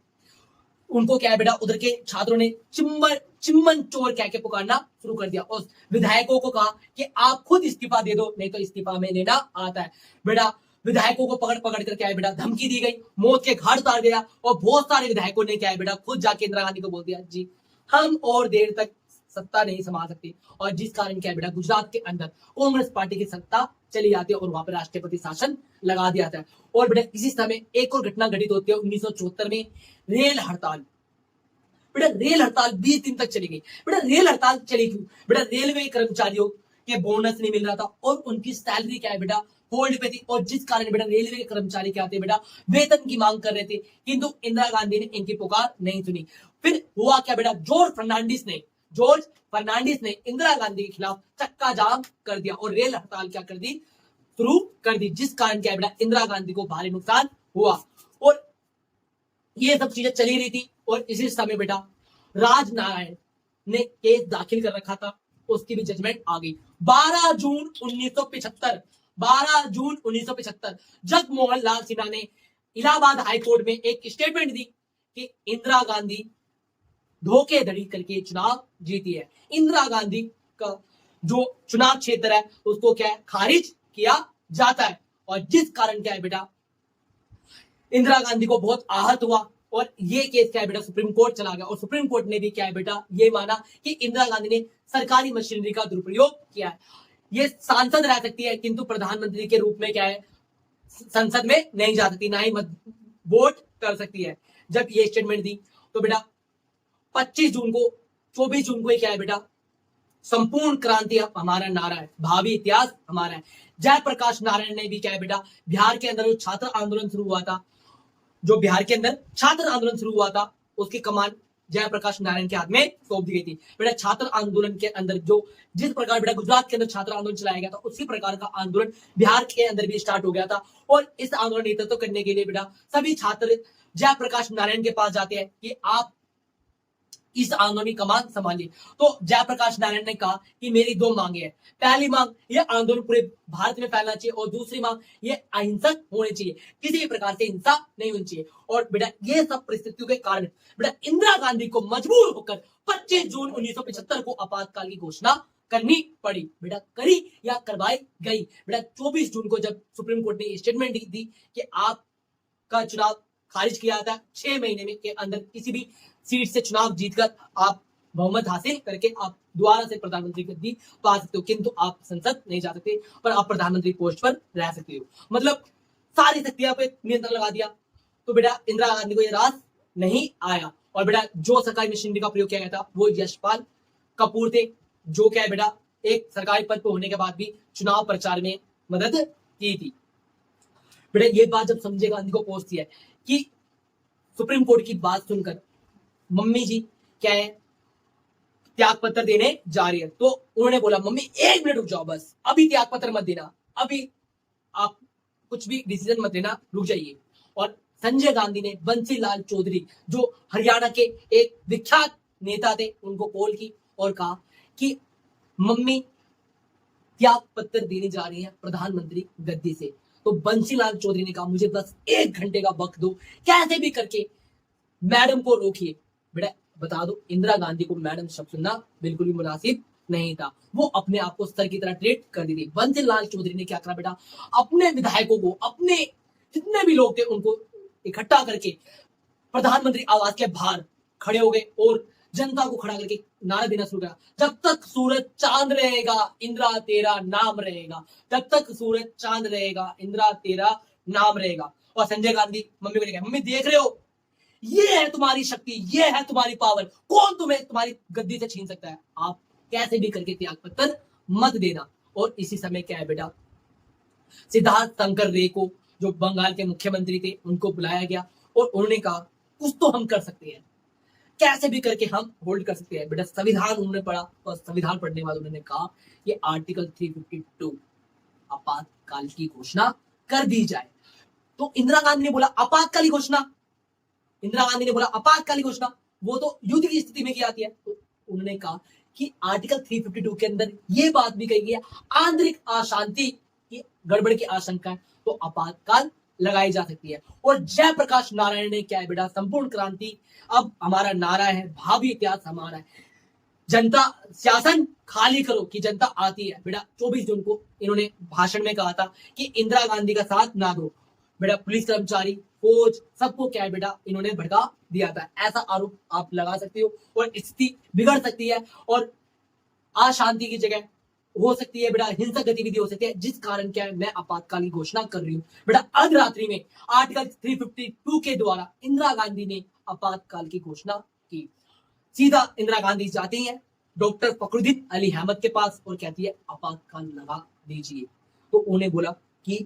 S1: उनको क्या है बेटा, उधर के छात्रों ने चिम्मन चोर कह के पुकारना शुरू कर दिया और विधायकों को कहा कि आप खुद इस्तीफा दे दो, नहीं तो इस्तीफा में लेना आता है। बेटा विधायकों को पकड़ पकड़ कर क्या है बेटा, धमकी दी गई, मौत के घाट उतार दिया और बहुत सारे विधायकों ने क्या है बेटा, खुद जाके इंदिरा गांधी को बोल दिया जी हम और देर तक सत्ता नहीं संभाल सकते। और जिस कारण क्या है बेटा, गुजरात के अंदर कांग्रेस पार्टी की सत्ता चली जाती है और वहां पर राष्ट्रपति शासन लगा दिया जाता है। और बेटा इसी समय एक और घटना घटित होती है 1974 में, रेल हड़ताल। बेटा रेल हड़ताल 20 दिन तक चली गई। बेटा रेल हड़ताल चली क्यों, बेटा रेलवे कर्मचारियों के बोनस नहीं मिल रहा था और उनकी सैलरी क्या है बेटा, होल्ड पे थी, और जिस कारण बेटा रेलवे के कर्मचारी क्या थे बेटा, वेतन की मांग कर रहे थे, किंतु इंदिरा गांधी ने इनकी पुकार नहीं सुनी। फिर हुआ क्या बेटा, जॉर्ज फर्नांडिस ने इंदिरा गांधी के खिलाफ चक्का जाम कर दिया और रेल हड़ताल क्या कर दी, शुरू कर दी, जिस कारण क्या बेटा, इंदिरा गांधी को भारी नुकसान हुआ। और ये सब चीजें चली रही थी और इसी समय बेटा राजनारायण ने केस दाखिल कर रखा था, उसकी भी जजमेंट आ गई 12 जून 1975 जगमोहन लाल सिन्हा ने इलाहाबाद हाईकोर्ट में एक स्टेटमेंट दी कि इंदिरा गांधी धोखेधड़ी करके चुनाव जीती है। इंदिरा गांधी का जो चुनाव क्षेत्र है उसको क्या है, खारिज किया जाता है। और जिस कारण क्या है बेटा, इंदिरा गांधी को बहुत आहत हुआ और ये केस क्या है बेटा, सुप्रीम कोर्ट चला गया और सुप्रीम कोर्ट ने भी क्या है बेटा, ये माना कि इंदिरा गांधी ने सरकारी मशीनरी का दुरुपयोग किया है। ये सांसद रह सकती है किंतु प्रधानमंत्री के रूप में क्या है, संसद में नहीं जा सकती, ना ही वोट कर सकती है। जब ये स्टेटमेंट दी तो बेटा 24 जून को क्या है बेटा, संपूर्ण क्रांति हमारा नारा है, भावी इतिहास हमारा है। जयप्रकाश नारायण ने भी क्या है बेटा, बिहार के अंदर जो छात्र आंदोलन शुरू हुआ था, उसकी कमान जयप्रकाश नारायण के हाथ में सौंप दी गई थी। बेटा छात्र आंदोलन के अंदर जो जिस प्रकार बेटा गुजरात के अंदर छात्र आंदोलन चलाया गया था, उसी प्रकार का आंदोलन बिहार के अंदर भी स्टार्ट हो गया था। और इस आंदोलन नेतृत्व करने के लिए बेटा सभी छात्र जयप्रकाश नारायण के पास जाते हैं कि आप इस आंदोलन की कमान संभालिए। तो जयप्रकाश नारायण ने कहा कि मेरी दो मांगे हैं। पहली मांग, ये आंदोलन पूरे भारत में फैलना चाहिए, और दूसरी मांग, ये अहिंसक होने चाहिए, किसी भी प्रकार से हिंसा नहीं होनी चाहिए। और बेटा ये सब परिस्थितियों के कारण बेटा इंदिरा गांधी को मजबूर होकर 25 जून 1975 को आपातकाल की घोषणा करनी पड़ी। बेटा करी या करवाई गई। बेटा 24 जून को जब सुप्रीम कोर्ट ने स्टेटमेंट दी कि आपका चुनाव खारिज किया था, 6 महीने में के अंदर किसी भी सीट से चुनाव जीतकर आप बहुमत हासिल करके आप दोबारा से प्रधानमंत्री की गद्दी पा सकते हो, किंतु आप संसद नहीं जा सकते, पर आप प्रधानमंत्री पोस्ट पर रह सकते हो। मतलब सारी शक्तियां पे नियंत्रण लगा दिया। तो बेटा इंदिरा गांधी को यह रास नहीं आया, और बेटा जो सरकारी मशीनरी का प्रयोग किया गया था वो यशपाल कपूर थे, जो क्या है बेटा एक सरकारी पद पर होने के बाद भी चुनाव प्रचार में मदद की थी। बेटा ये बात जब संजय गांधी को पहुंचती है कि सुप्रीम कोर्ट की बात सुनकर मम्मी जी क्या है त्याग पत्र देने जा रही है, तो उन्होंने बोला मम्मी 1 मिनट रुक जाओ, बस अभी त्याग पत्र मत देना, अभी आप कुछ भी डिसीजन मत लेना, रुक जाइए। और संजय गांधी ने बंसीलाल चौधरी जो हरियाणा के एक विख्यात नेता थे उनको कॉल की और कहा कि मम्मी त्याग पत्र देने जा रही है प्रधानमंत्री गद्दी से। तो बंसीलाल चौधरी ने कहा मुझे बस 1 घंटे का वक्त दो, कैसे भी करके मैडम को रोकिए। बेटा बता दो इंदिरा गांधी को मैडम शब्द सुनना बिल्कुल भी मुनासिब नहीं था, वो अपने आप को सर की तरह ट्रीट कर दी थी। बंसीलाल चौधरी ने क्या करा बेटा, अपने विधायकों को, अपने जितने भी लोग थे उनको इकट्ठा करके प्रधानमंत्री आवास के बाहर खड़े हो गए और जनता को खड़ा करके नारा देना शुरू करा, जब तक सूरज चांद रहेगा इंदिरा तेरा नाम रहेगा, जब तक सूरज चांद रहेगा इंदिरा तेरा नाम रहेगा। और संजय गांधी मम्मी को कहा मम्मी देख रहे हो, ये है तुम्हारी शक्ति, ये है तुम्हारी पावर, कौन तुम्हें तुम्हारी गद्दी से छीन सकता है, आप कैसे भी करके त्याग पत्र मत देना। और इसी समय क्या है बेटा, सिद्धार्थ शंकर रे को जो बंगाल के मुख्यमंत्री थे उनको बुलाया गया और उन्होंने कहा कुछ तो हम कर सकते हैं, कैसे भी करके हम होल्ड कर सकते हैं। बेटा संविधान उन्होंने पढ़ा और संविधान पढ़ने के बाद उन्होंने कहा कि आर्टिकल 352 आपातकाल की घोषणा कर दी जाए। तो इंदिरा गांधी ने बोला आपातकाल की घोषणा, इंदिरा गांधी ने बोला आपातकालीन घोषणा वो तो युद्ध की स्थिति में की जाती है। तो उन्होंने कहा कि आर्टिकल 352 के अंदर ये बात भी कही गई है आंतरिक अशांति की गड़बड़ की आशंका है तो आपातकाल लगाई जा सकती है। और जयप्रकाश नारायण ने क्या है बेटा, संपूर्ण क्रांति अब हमारा नारा है, भावी इतिहास हमारा है, जनता शासन खाली करो कि जनता आती है। बेटा 24 जून को इन्होंने भाषण में कहा था कि इंदिरा गांधी का साथ ना दो। बेटा पुलिस कर्मचारी, फौज, सबको क्या है बेटा इन्होंने भड़का दिया था, ऐसा आरोप आप लगा सकते हो और स्थिति बिगड़ सकती है और अशांति की जगह हो सकती है बेटा हिंसक गतिविधि हो सकती है, जिस कारण क्या है मैं आपातकाल की घोषणा कर रही हूँ। बेटा अर्धरात्रि में आर्टिकल 352 के द्वारा इंदिरा गांधी ने आपातकाल की घोषणा की। सीधा इंदिरा गांधी जाती है डॉक्टर फखरुद्दीन अली अहमद के पास और कहती है आपातकाल लगा दीजिए। तो उन्हें बोला कि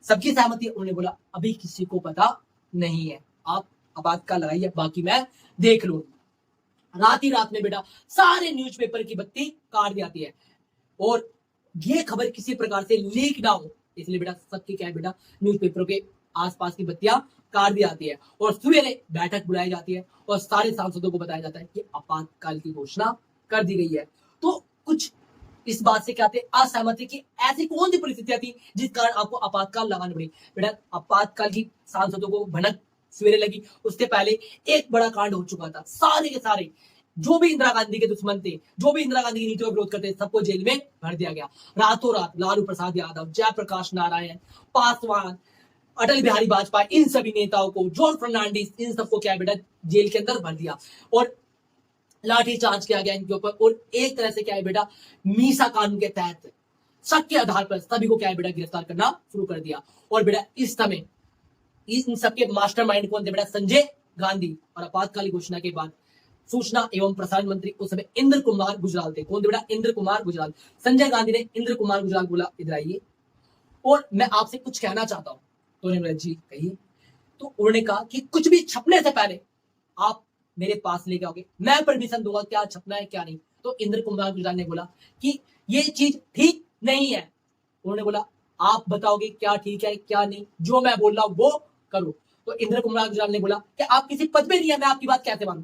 S1: सबकी सहमति है, उन्होंने बोला अभी किसी को पता नहीं है, आप आपातकाल लगाइए बाकी मैं देख लूंगी। रात ही रात में बेटा सारे न्यूज़पेपर की बत्ती काट दी जाती है और ये खबर किसी प्रकार से लीक ना हो इसलिए बेटा सबकी क्या है बेटा न्यूज़पेपरों के आसपास की बत्तियां काट दी जाती है और सवेरे बैठक बुलाई जाती है और सारे सांसदों को बताया जाता है कि आपातकाल की घोषणा कर दी गई है। तो कुछ इस बात से क्या थे असहमत थे कि ऐसी कौन सी परिस्थितियां थी जिस कारण आपको आपातकाल लगानी पड़ी। बेटा आपातकाल की सांसदों को भनक सवेरे लगी, उससे पहले एक बड़ा कांड हो चुका था, सारे के सारे जो भी इंदिरा गांधी के दुश्मन थे, जो भी इंदिरा गांधी की नीतियों का विरोध करते थे, सबको जेल में भर दिया गया। रातों रात लालू प्रसाद यादव, जयप्रकाश नारायण, पासवान, अटल बिहारी वाजपेयी, इन सभी नेताओं को, जॉर्ज फर्नांडिस, इन सबको क्या है बेटा जेल के अंदर भर दिया और लाठी चार्ज किया गया इनके ऊपर। और एक तरह से क्या है बेटा मीसा कानून के तहत शक के आधार पर सभी को क्या है बेटा गिरफ्तार करना शुरू कर दिया। और बेटा इस समय इन सबके मास्टरमाइंड कौन थे बेटा, संजय गांधी। और आपातकाल घोषणा के बाद सूचना एवं प्रसारण मंत्री उस समय इंद्र कुमार गुजराल थे। कौन थे बेटा, इंद्र कुमार गुजराल। संजय गांधी ने इंद्र कुमार गुजराल बोला इधर आइए और मैं आपसे कुछ कहना चाहता हूं। तो उन्होंने बोला जी कहिए। तो उन्होंने कहा कि कुछ भी छपने से पहले आप मेरे पास लेके आओगे, मैं परमिशन दूंगा क्या छपना है क्या नहीं। तो इंद्र कुमार गुजराल ने बोला कि ये चीज ठीक नहीं है। उन्होंने बोला आप बताओगे क्या ठीक है क्या नहीं, जो मैं बोल रहा हूं वो करो। तो इंद्र कुमार गुजराल ने बोला कि आप किसी पद पे नहीं है, मैं आपकी बात कैसे मानूं।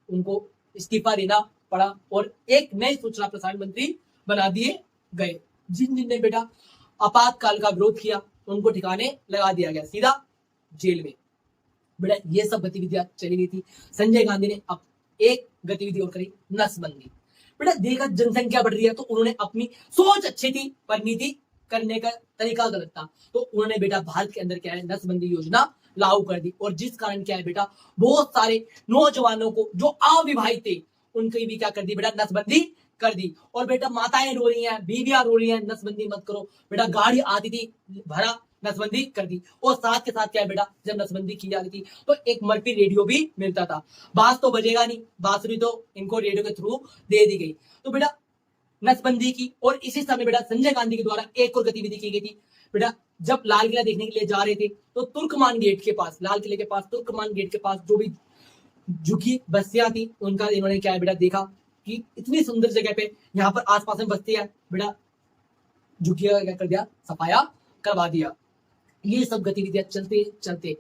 S1: उनको इस्तीफा देना पड़ा और एक नए सूचना प्रसारण मंत्री बना दिए गए। जिन जिन ने बेटा आपातकाल का विरोध किया उनको ठिकाने लगा दिया गया, सीधा जेल में। बेटा ये सब गतिविधियां चली गई थी। संजय गांधी ने अब एक गतिविधि और करी, नसबंदी। बेटा देखा जनसंख्या बढ़ रही है तो उन्होंने अपनी सोच अच्छी थी पर नीति करने का तरीका गलत था। तो उन्होंने बेटा भारत के अंदर क्या है नसबंदी योजना लागू कर दी और जिस कारण क्या है बेटा बहुत सारे नौजवानों को जो अविवाहित थे उनकी भी क्या कर दी बेटा नसबंदी कर दी। और बेटा माताएं रो रही हैं, बीवियां रो रही हैं, नसबंदी मत करो। बेटा गाड़ी आती थी भरा, नसबंदी कर दी। और साथ के साथ क्या है बेटा जब नसबंदी की जाती थी तो एक मल्टी रेडियो भी मिलता था। बांस तो बजेगा नहीं, बांसुरी तो इनको रेडियो के थ्रू दे दी गई। तो बेटा नसबंदी की। और इसी समय बेटा संजय गांधी के द्वारा एक और गतिविधि की गई थी। बेटा जब लाल किला देखने के लिए जा रहे थे तो तुर्कमान गेट के पास, लाल किले के पास तुर्कमान गेट के पास जो भी झुकी बस्तियां थी उनका इन्होंने क्या है बेटा देखा कि इतनी सुंदर जगह पे यहाँ पर आसपास में बस्ती है, बेटा झुकिया क्या कर दिया, सफाया करवा दिया। ये सब गतिविधियां चलते चलते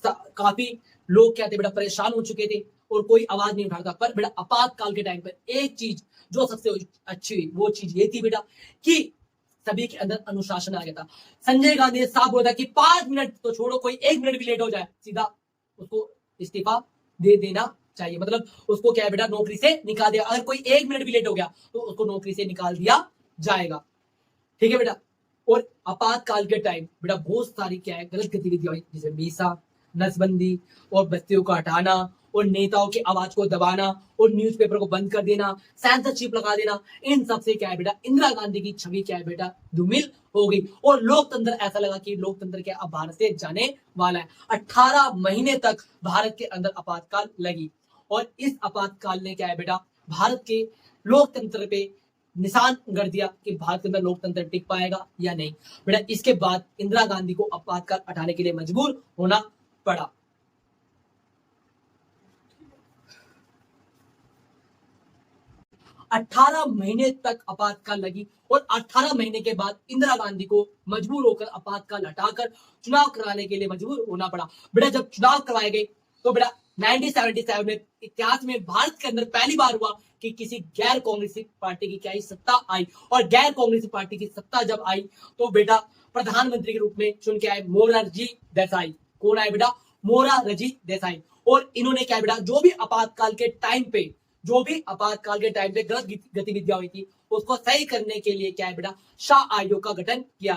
S1: काफी लोग क्या थे बेटा परेशान हो चुके थे और कोई आवाज नहीं उठाता। पर बेटा आपातकाल के टाइम पर एक चीज जो सबसे अच्छी हुई वो चीज ये थी बेटा कि सभी के अंदर अनुशासन आ गया था। संजय गांधी ने साफ बोला था कि 5 मिनट तो छोड़ो, कोई 1 मिनट भी लेट हो जाए सीधा उसको इस्तीफा दे देना चाहिए। मतलब उसको क्या है बेटा नौकरी से निकाल दिया। अगर कोई 1 मिनट भी लेट हो गया तो उसको नौकरी से निकाल दिया जाएगा। ठीक है बेटा। और आपातकाल के टाइम बेटा बहुत सारी क्या है गलत गतिविधियां हुई, जैसे मीसा, नसबंदी और बस्तियों का हटाना और नेताओं की आवाज को दबाना और न्यूज़पेपर को बंद कर देना, सेंसरशिप लगा देना। इन सब से क्या है बेटा इंदिरा गांधी की छवि क्या है बेटा धूमिल हो गई और लोकतंत्र ऐसा लगा कि लोकतंत्र क्या अब भारत से जाने वाला है। 18 महीने तक भारत के अंदर आपातकाल लगी और इस आपातकाल ने क्या है बेटा भारत के लोकतंत्र पे निशान गढ़ दिया कि भारत के अंदर लोकतंत्र टिक पाएगा या नहीं। बेटा इसके बाद इंदिरा गांधी को आपातकाल हटाने के लिए मजबूर होना पड़ा। अठारह महीने तक आपातकाल लगी और 18 महीने के बाद इंदिरा गांधी को मजबूर होकर आपातकाल हटाकर चुनाव कराने के लिए मजबूर होना पड़ा। बेटा जब चुनाव करवाए गए तो बेटा 1977 में इतिहास में भारत के अंदर पहली बार हुआ कि किसी गैर कांग्रेसी पार्टी की क्या सत्ता आई। और गैर कांग्रेसी पार्टी की सत्ता जब आई तो बेटा प्रधानमंत्री के रूप में चुन के आए मोरारजी देसाई। कौन आए बेटा? मोरारजी देसाई। और इन्होंने क्या बेटा जो भी आपातकाल के टाइम पे गलत गतिविधियां हुई थी उसको सही करने के लिए क्या है बेटा शाह आयोग का गठन किया।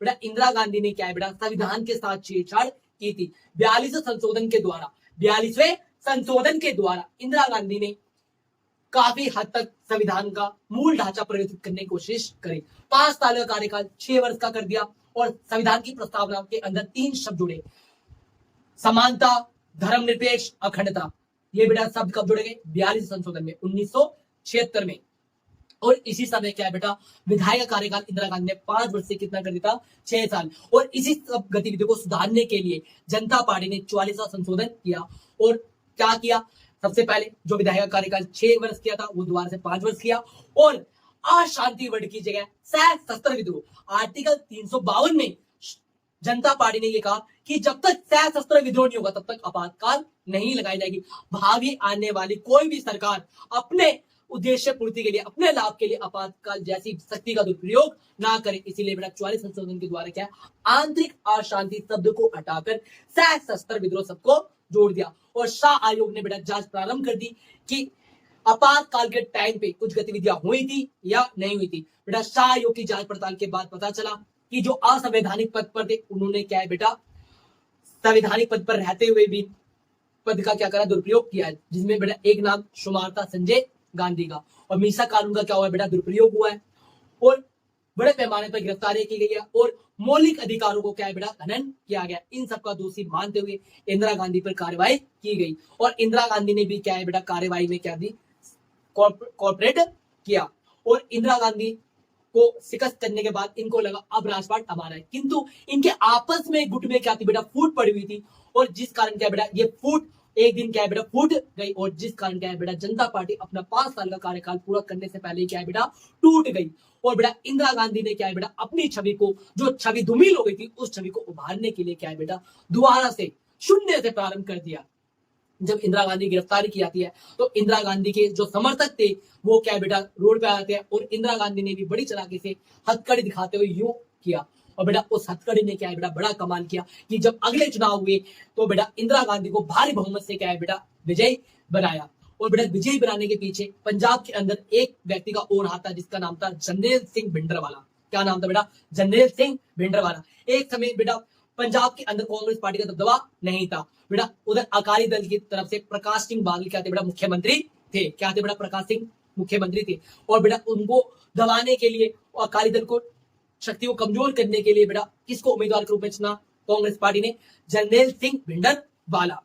S1: बेटा इंदिरा गांधी ने क्या है बेटा संविधान के साथ छेड़छाड़ की थी। 42वें संशोधन के द्वारा इंदिरा गांधी ने काफी हद तक संविधान का मूल ढांचा परिवर्तित करने की कोशिश करी। 5 साल का कार्यकाल 6 वर्ष का कर दिया और संविधान की प्रस्तावना के अंदर 3 शब्द जुड़े, समानता, धर्मनिरपेक्ष, अखंडता। ये बेटा शब्द कब जुड़े गए? 42 संशोधन में 1976 में। और इसी समय क्या है बेटा विधायक कार्यकाल इंदिरा गांधी ने 5 वर्ष से कितना कर दिया? 6 साल। और इसी सब गतिविधियों को सुधारने के लिए जनता पार्टी ने 44वां संशोधन किया। और क्या किया? सबसे पहले जो विधायक कार्यकाल 6 वर्ष किया था वो दोबारा से 5 वर्ष किया और अशांति वर्ड की जगह सशस्त्र विद्रोह आर्टिकल 352 में जनता पार्टी ने ये कहा कि जब तक सशस्त्र विद्रोह नहीं होगा तब तक आपातकाल नहीं लगाई जाएगी। भावी आने वाली कोई भी सरकार अपने उद्देश्य पूर्ति के लिए, अपने लाभ के लिए आपातकाल जैसी शक्ति का दुरुपयोग ना करे। इसीलिए बेटा 44 संशोधन के द्वारा क्या आंतरिक अशांति शब्द को हटाकर सशस्त्र विद्रोह सबको जोड़ दिया। और शाह आयोग ने बेटा जांच प्रारंभ कर दी कि आपातकाल के टाइम पे कुछ गतिविधियां हुई थी या नहीं हुई थी। बेटा शाह आयोग की जांच पड़ताल के बाद पता चला कि जो असंवैधानिक पद पर थे उन्होंने क्या है बेटा संवैधानिक पद पर रहते हुए भी पद का क्या करा दुरुपयोग किया है, जिसमें बेटा एक नाम शुमार था संजय गांधी का। और मीसा कानून का क्या हुआ है बेटा दुरुपयोग हुआ है और बड़े पैमाने पर गिरफ्तारी की गई है और मौलिक अधिकारों को क्या है बेटा हनन किया गया। इन सबका दोषी मानते हुए इंदिरा गांधी पर कार्रवाई की गई और इंदिरा गांधी ने भी क्या है बेटा कार्रवाई में क्या दी कॉर्पोरेट किया। और इंदिरा गांधी को शिकस्त करने के बाद इनको लगा अब राजपाट हमारा है, किंतु इनके आपस में गुट में क्या थी बेटा फूट पड़ी हुई थी और जिस कारण क्या बेटा ये फूट एक दिन क्या है बेटा फूट गई और जिस कारण क्या है बेटा जनता पार्टी अपना 5 साल का कार्यकाल पूरा करने से पहले क्या है बेटा टूट गई। और बेटा इंदिरा गांधी ने क्या है बेटा अपनी छवि को, जो छवि धूमिल हो गई थी, उस छवि को उभारने के लिए क्या है बेटा दोबारा से शून्य से प्रारंभ कर दिया। जब इंदिरा गांधी गिरफ्तारी की जाती है तो इंदिरा गांधी के जो समर्थक थे वो क्या है बेटा रोड पे आते हैं और इंदिरा गांधी ने भी बड़ी चालाकी से हथकड़ी दिखाते हुए यूं किया। और बेटा उस हथकड़ी ने क्या है बेटा बड़ा कमाल किया कि जब अगले चुनाव हुए तो बेटा इंदिरा गांधी को भारी बहुमत से क्या है बेटा विजयी बनाया। और बेटा विजयी बनाने के पीछे पंजाब के अंदर एक व्यक्ति का और हाथ था जिसका नाम था जनरल सिंह भिंडरवाला। क्या नाम था बेटा? जनरल सिंह भिंडरवाला। एक समय बेटा पंजाब के अंदर कांग्रेस पार्टी का दबदबा नहीं था बेटा। उधर अकाली दल की तरफ से प्रकाश सिंह बादल क्या थे बेटा? मुख्यमंत्री थे। क्या थे बेटा? प्रकाश सिंह मुख्यमंत्री थे। और बेटा उनको दबाने के लिए, अकाली दल को शक्ति को कमजोर करने के लिए बेटा किसको उम्मीदवार के रूप में चुना? कांग्रेस पार्टी ने जनरल सिंह भिंडरवाला।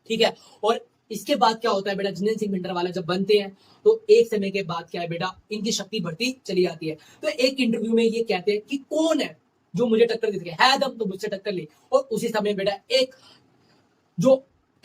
S1: ठीक है। और इसके बाद क्या होता है बेटा? जनरल सिंह भिंडरवाला जब बनते हैं तो एक समय के बाद क्या है बेटा इनकी शक्ति बढ़ती चली जाती है। तो एक इंटरव्यू में ये कहते हैं कि कौन है जो मुझे टक्कर दे सके, है दम तो मुझसे टक्कर ले। और उसी समय बेटा एक जो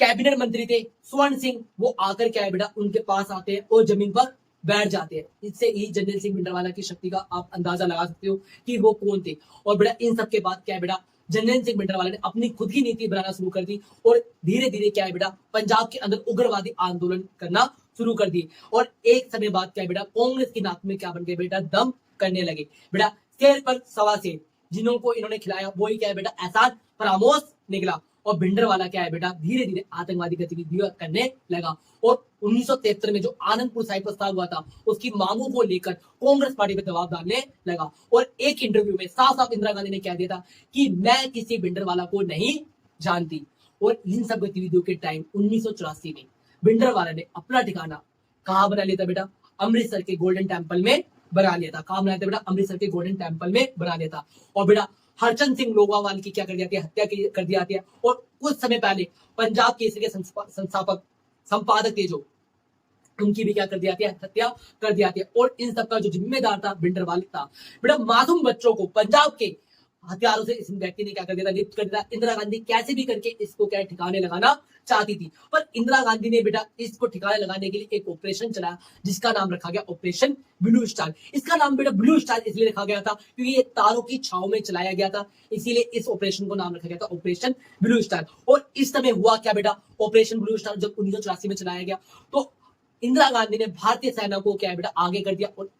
S1: कैबिनेट मंत्री थे स्वर्ण सिंह, वो आकर क्या है बेटा उनके पास आते हैं और जमीन पर बैठ जाते हैं। इससे ही जनरल सिंह भिंडरवाला की शक्ति का आप अंदाजा लगा सकते हो कि वो कौन थे। और बेटा इन सब के बाद क्या है बेटा जनरल सिंह भिंडरवाला ने अपनी खुद की नीति बनाना शुरू कर दी और धीरे धीरे क्या है बेटा पंजाब के अंदर उग्रवादी आंदोलन करना शुरू कर दिए। और एक समय बाद क्या है बेटा कांग्रेस की नाक में क्या बन गए बेटा? दम करने लगे। बेटा शेर पर सवा शेर जिन्हों इन्होंने खिलाया वही क्या है बेटा एहसान फरामोश निकला। और भिंडरवाला क्या है बेटा धीरे धीरे आतंकवादी गतिविधियां करने लगा। और 1973 में जो आनंदपुर साहिब प्रस्ताव हुआ था उसकी मांगों को लेकर कांग्रेस पार्टी पे दबाव डालने लगा। और एक इंटरव्यू में साफ साफ इंदिरा गांधी ने कह दिया था कि मैं किसी भिंडरवाला को नहीं जानती। और इन सब गतिविधियों के टाइम 1984 में भिंडरवाला ने अपना ठिकाना कहाँ बना लिया था बेटा? अमृतसर के गोल्डन टेम्पल में बना लिया था। कहाँ बनाया था बेटा? अमृतसर के गोल्डन टेम्पल में बना लिया था। और बेटा हरचंद सिंह लोगावाल की क्या कर दिया, हत्या कर दी जाती है। और कुछ समय पहले पंजाब केसरी के संस्थापक संपादक थे जो, उनकी भी क्या कर दिया, हत्या कर दिया। और इन सब का जो जिम्मेदार था भिंडरवाला था। बेटा मासूम बच्चों को पंजाब के हथियारों से इस व्यक्ति ने क्या कर दिया, लिप्त कर दिया। इंदिरा गांधी कैसे भी करके इसको क्या ठिकाने लगाना चाहती थी, पर इंदिरा गांधी ने बेटा इसको ठिकाने लगाने के लिए एक ऑपरेशन चलाया जिसका नाम रखा गया ऑपरेशन ब्लू स्टार। इसका नाम बेटा ब्लू स्टार इसलिए रखा गया था क्योंकि ये तारों की छाव में चलाया गया था, इसीलिए इस ऑपरेशन को नाम रखा गया था ऑपरेशन ब्लू स्टार। और इस समय हुआ क्या बेटा, ऑपरेशन ब्लू स्टार जब 1984 में चलाया गया तो इंदिरा गांधी ने भारतीय सेना को क्या है बेटा आगे कर दिया। और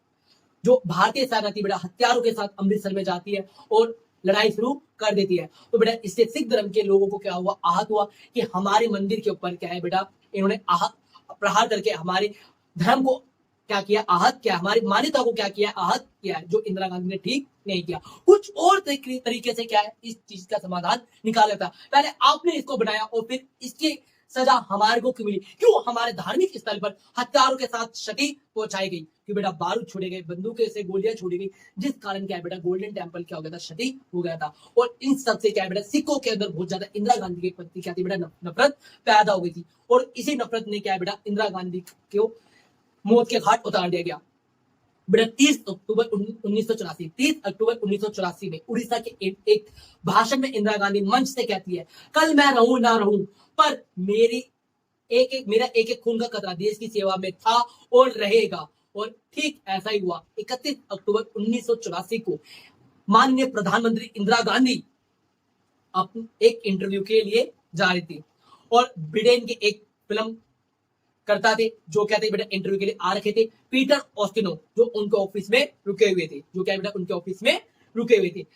S1: जो भारतीय सेना थी बेटा हथियारों के साथ अमृतसर में जाती है और लड़ाई शुरू कर देती है। तो बेटा इससे सिख धर्म के लोगों को क्या हुआ, आहत हुआ कि हमारे मंदिर के ऊपर क्या है बेटा इन्होंने प्रहार करके हमारे धर्म को क्या किया, आहत किया, हमारी मान्यता को क्या किया, आहत किया है, जो इंदिरा गांधी ने ठीक नहीं किया। कुछ और तरीके से क्या है इस चीज का समाधान निकाला था। पहले आपने इसको बनाया और फिर इसकी सजा हमारे को क्यों मिली? क्यों हमारे धार्मिक स्थल पर हथियारों के साथ क्षति पहुंचाई गई? कि बेटा बारूद छोड़े गए, बंदूकें से गोलियां छोड़ी गई, जिस कारण क्या है बेटा गोल्डन टेम्पल क्या हो गया था, क्षति हो गया था। और इन सब से क्या है बेटा सिखों के अंदर बहुत ज्यादा इंदिरा गांधी के प्रति क्या थी बेटा नफरत पैदा हो गई थी। और इसी नफरत ने क्या है बेटा इंदिरा गांधी को मौत के घाट उतार दिया गया। बेटा 30 अक्टूबर 1984 में उड़ीसा के एक भाषण में इंदिरा गांधी मंच से कहती है, कल मैं रहूं ना रहूं पर मेरा एक एक खून का कतरा देश की सेवा में था और रहेगा। और ठीक ऐसा ही हुआ। 31 अक्टूबर 1984 को माननीय प्रधानमंत्री इंदिरा गांधी अपने एक इंटरव्यू के लिए जा रही थी और ब्रिटेन के एक फिल्म करता थे जो क्या थे बेटा इंटरव्यू के लिए आ रखे थे, पीटर ऑस्टिनो, जो उनके ऑफिस में रुके हुए थे,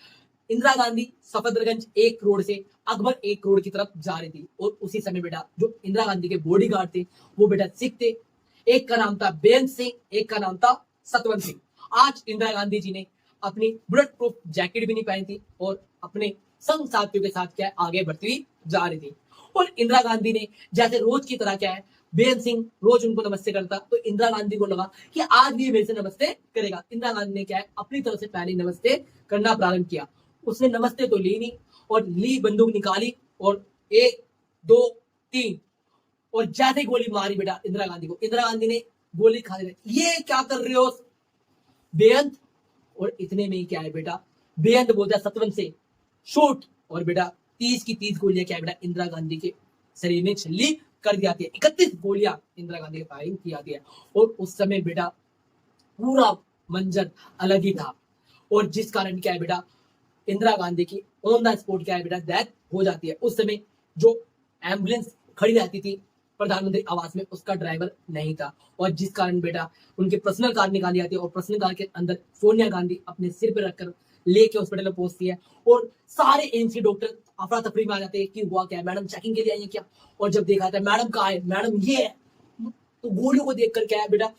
S1: इंदिरा गांधी सफदरगंज एक रोड से अकबर एक रोड की तरफ जा रही थी। और उसी समय बेटा जो इंदिरा गांधी के बॉडीगार्ड थे वो बेटा सिख थे। एक का नाम था बेअंत सिंह, एक का नाम था सतवंत सिंह। आज इंदिरा गांधी जी ने अपनी बुलेट प्रूफ जैकेट भी नहीं पहनी थी और अपने संग साथियों के साथ क्या आगे बढ़ती हुई जा रही थी। और इंदिरा गांधी ने जैसे रोज की तरह क्या है बेअंत सिंह रोज उनको नमस्ते करता, तो इंदिरा गांधी को लगा कि आज भी मेरे से नमस्ते करेगा। इंदिरा गांधी ने क्या है अपनी तरफ से पहले नमस्ते करना प्रारंभ किया। उसने नमस्ते तो ली नहीं और ली बंदूक निकाली और 1 2 3 और जैसे गोली मारी बेटा इंदिरा गांधी को, इंदिरा गांधी ने गोली खा ली। ये क्या कर रहे हो बेअंत? और इतने में ही क्या है बेटा बेअंत बोलता है सतवंत से शूट, और बेटा 30 की 30 गोलियां क्या है बेटा इंदिरा गांधी के शरीर में छल्ली कर दी जाती है। 31 गोलियां इंदिरा गांधी की फायरिंग की जाती है और उस समय बेटा पूरा मंजर अलग ही था। और जिस कारण क्या है बेटा, इंदिरा गांधी की ऑन द स्पॉट क्या है बेटा डेथ हो जाती है। उस समय जो एम्बुलेंस खड़ी रहती थी प्रधानमंत्री आवास में, उसका ड्राइवर नहीं था और जिस कारण बेटा उनके पर्सनल कार निकाली जाती है और पर्सनल कार के अंदर सोनिया गांधी अपने सिर पर रखकर लेके हॉस्पिटल में पहुंचती है और सारे एएनसी डॉक्टर अफरा तफरी में आ जाते हैं कि हुआ क्या है, मैडम चेकिंग के लिए आई है क्या। और जब देखा था मैडम कहाँ है, मैडम ये है, तो गोलियों को देखकर क्या है बेटा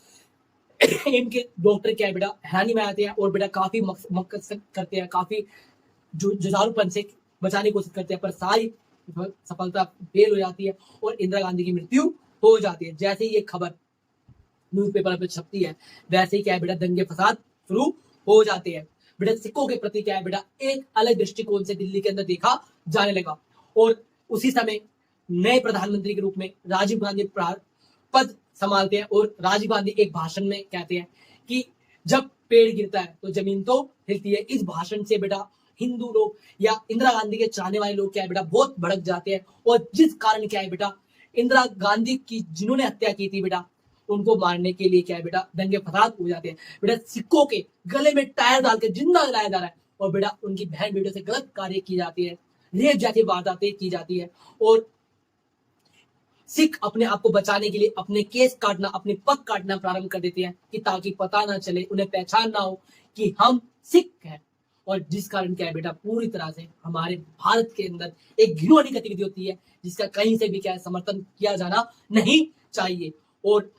S1: इनके डॉक्टर क्या है बेटा हैरानी में आते हैं और बेटा काफी मकसद करते हैं, काफी जुझारूपन से बचाने की कोशिश करते हैं, पर सारी सफलता फेल हो जाती है और इंदिरा गांधी की मृत्यु हो जाती है। जैसे ही ये खबर न्यूज़पेपर पे छपती है वैसे ही क्या है बेटा दंगे फसाद शुरू हो जाते हैं। बेटा सिखों के प्रति क्या है बेटा एक अलग दृष्टिकोण से दिल्ली के अंदर देखा जाने लगा और उसी समय नए प्रधानमंत्री के रूप में राजीव गांधी पद संभालते हैं और राजीव गांधी एक भाषण में कहते हैं कि जब पेड़ गिरता है तो जमीन तो हिलती है। इस भाषण से बेटा हिंदू लोग या इंदिरा गांधी के चाहने वाले लोग क्या है बेटा बहुत भड़क जाते हैं और जिस कारण क्या है बेटा इंदिरा गांधी की जिन्होंने हत्या की थी बेटा उनको मारने के लिए क्या है बेटा दंगे फसाद हो जाते हैं। बेटा सिखों के गले में टायर डाल के जिंदा जलाया जा रहा है और बेटा उनकी बहन बेटों से गलत कार्य की जाती है, रेप जैसी वारदातें की जाती है और सिख अपने आप को बचाने के लिए अपने केस काटना, अपने पग काटना प्रारंभ कर देते हैं कि ताकि पता ना चले, उन्हें पहचान ना हो कि हम सिख हैं। और जिस कारण क्या है बेटा पूरी तरह से हमारे भारत के अंदर एक घिनौनी गतिविधि होती है जिसका कहीं से भी क्या है समर्थन किया जाना नहीं चाहिए। और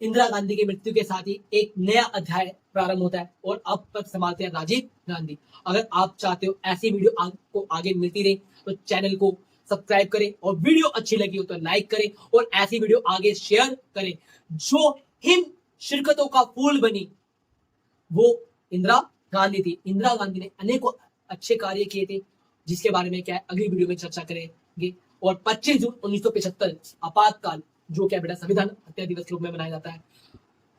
S1: इंदिरा गांधी की मृत्यु के साथ ही एक नया अध्याय प्रारंभ होता है और अब तक संभालते हैं राजीव गांधी। अगर आप चाहते हो ऐसी वीडियो आपको आगे मिलती रहे तो चैनल को सब्सक्राइब करें और वीडियो अच्छी लगी हो तो लाइक करें और ऐसी वीडियो आगे शेयर करें। जो हिम शिरकतों का फूल बनी वो इंदिरा गांधी थी। इंदिरा गांधी ने अनेकों अच्छे कार्य किए थे जिसके बारे में क्या है अगली वीडियो में चर्चा करेंगे। और 25 जून 1975 आपातकाल जो क्या बेटा संविधान हत्या दिवस के रूप में मनाया जाता है,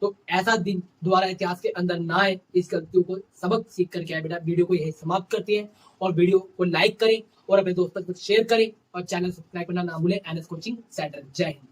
S1: तो ऐसा दिन दोबारा इतिहास के अंदर ना आए इस गलतियों को सबक सीख कर क्या है बेटा वीडियो को यही समाप्त करते हैं और वीडियो को लाइक करें और अपने दोस्तों को शेयर करें और चैनल सब्सक्राइब करना ना भूलें। NS coaching centre. जय हिंद।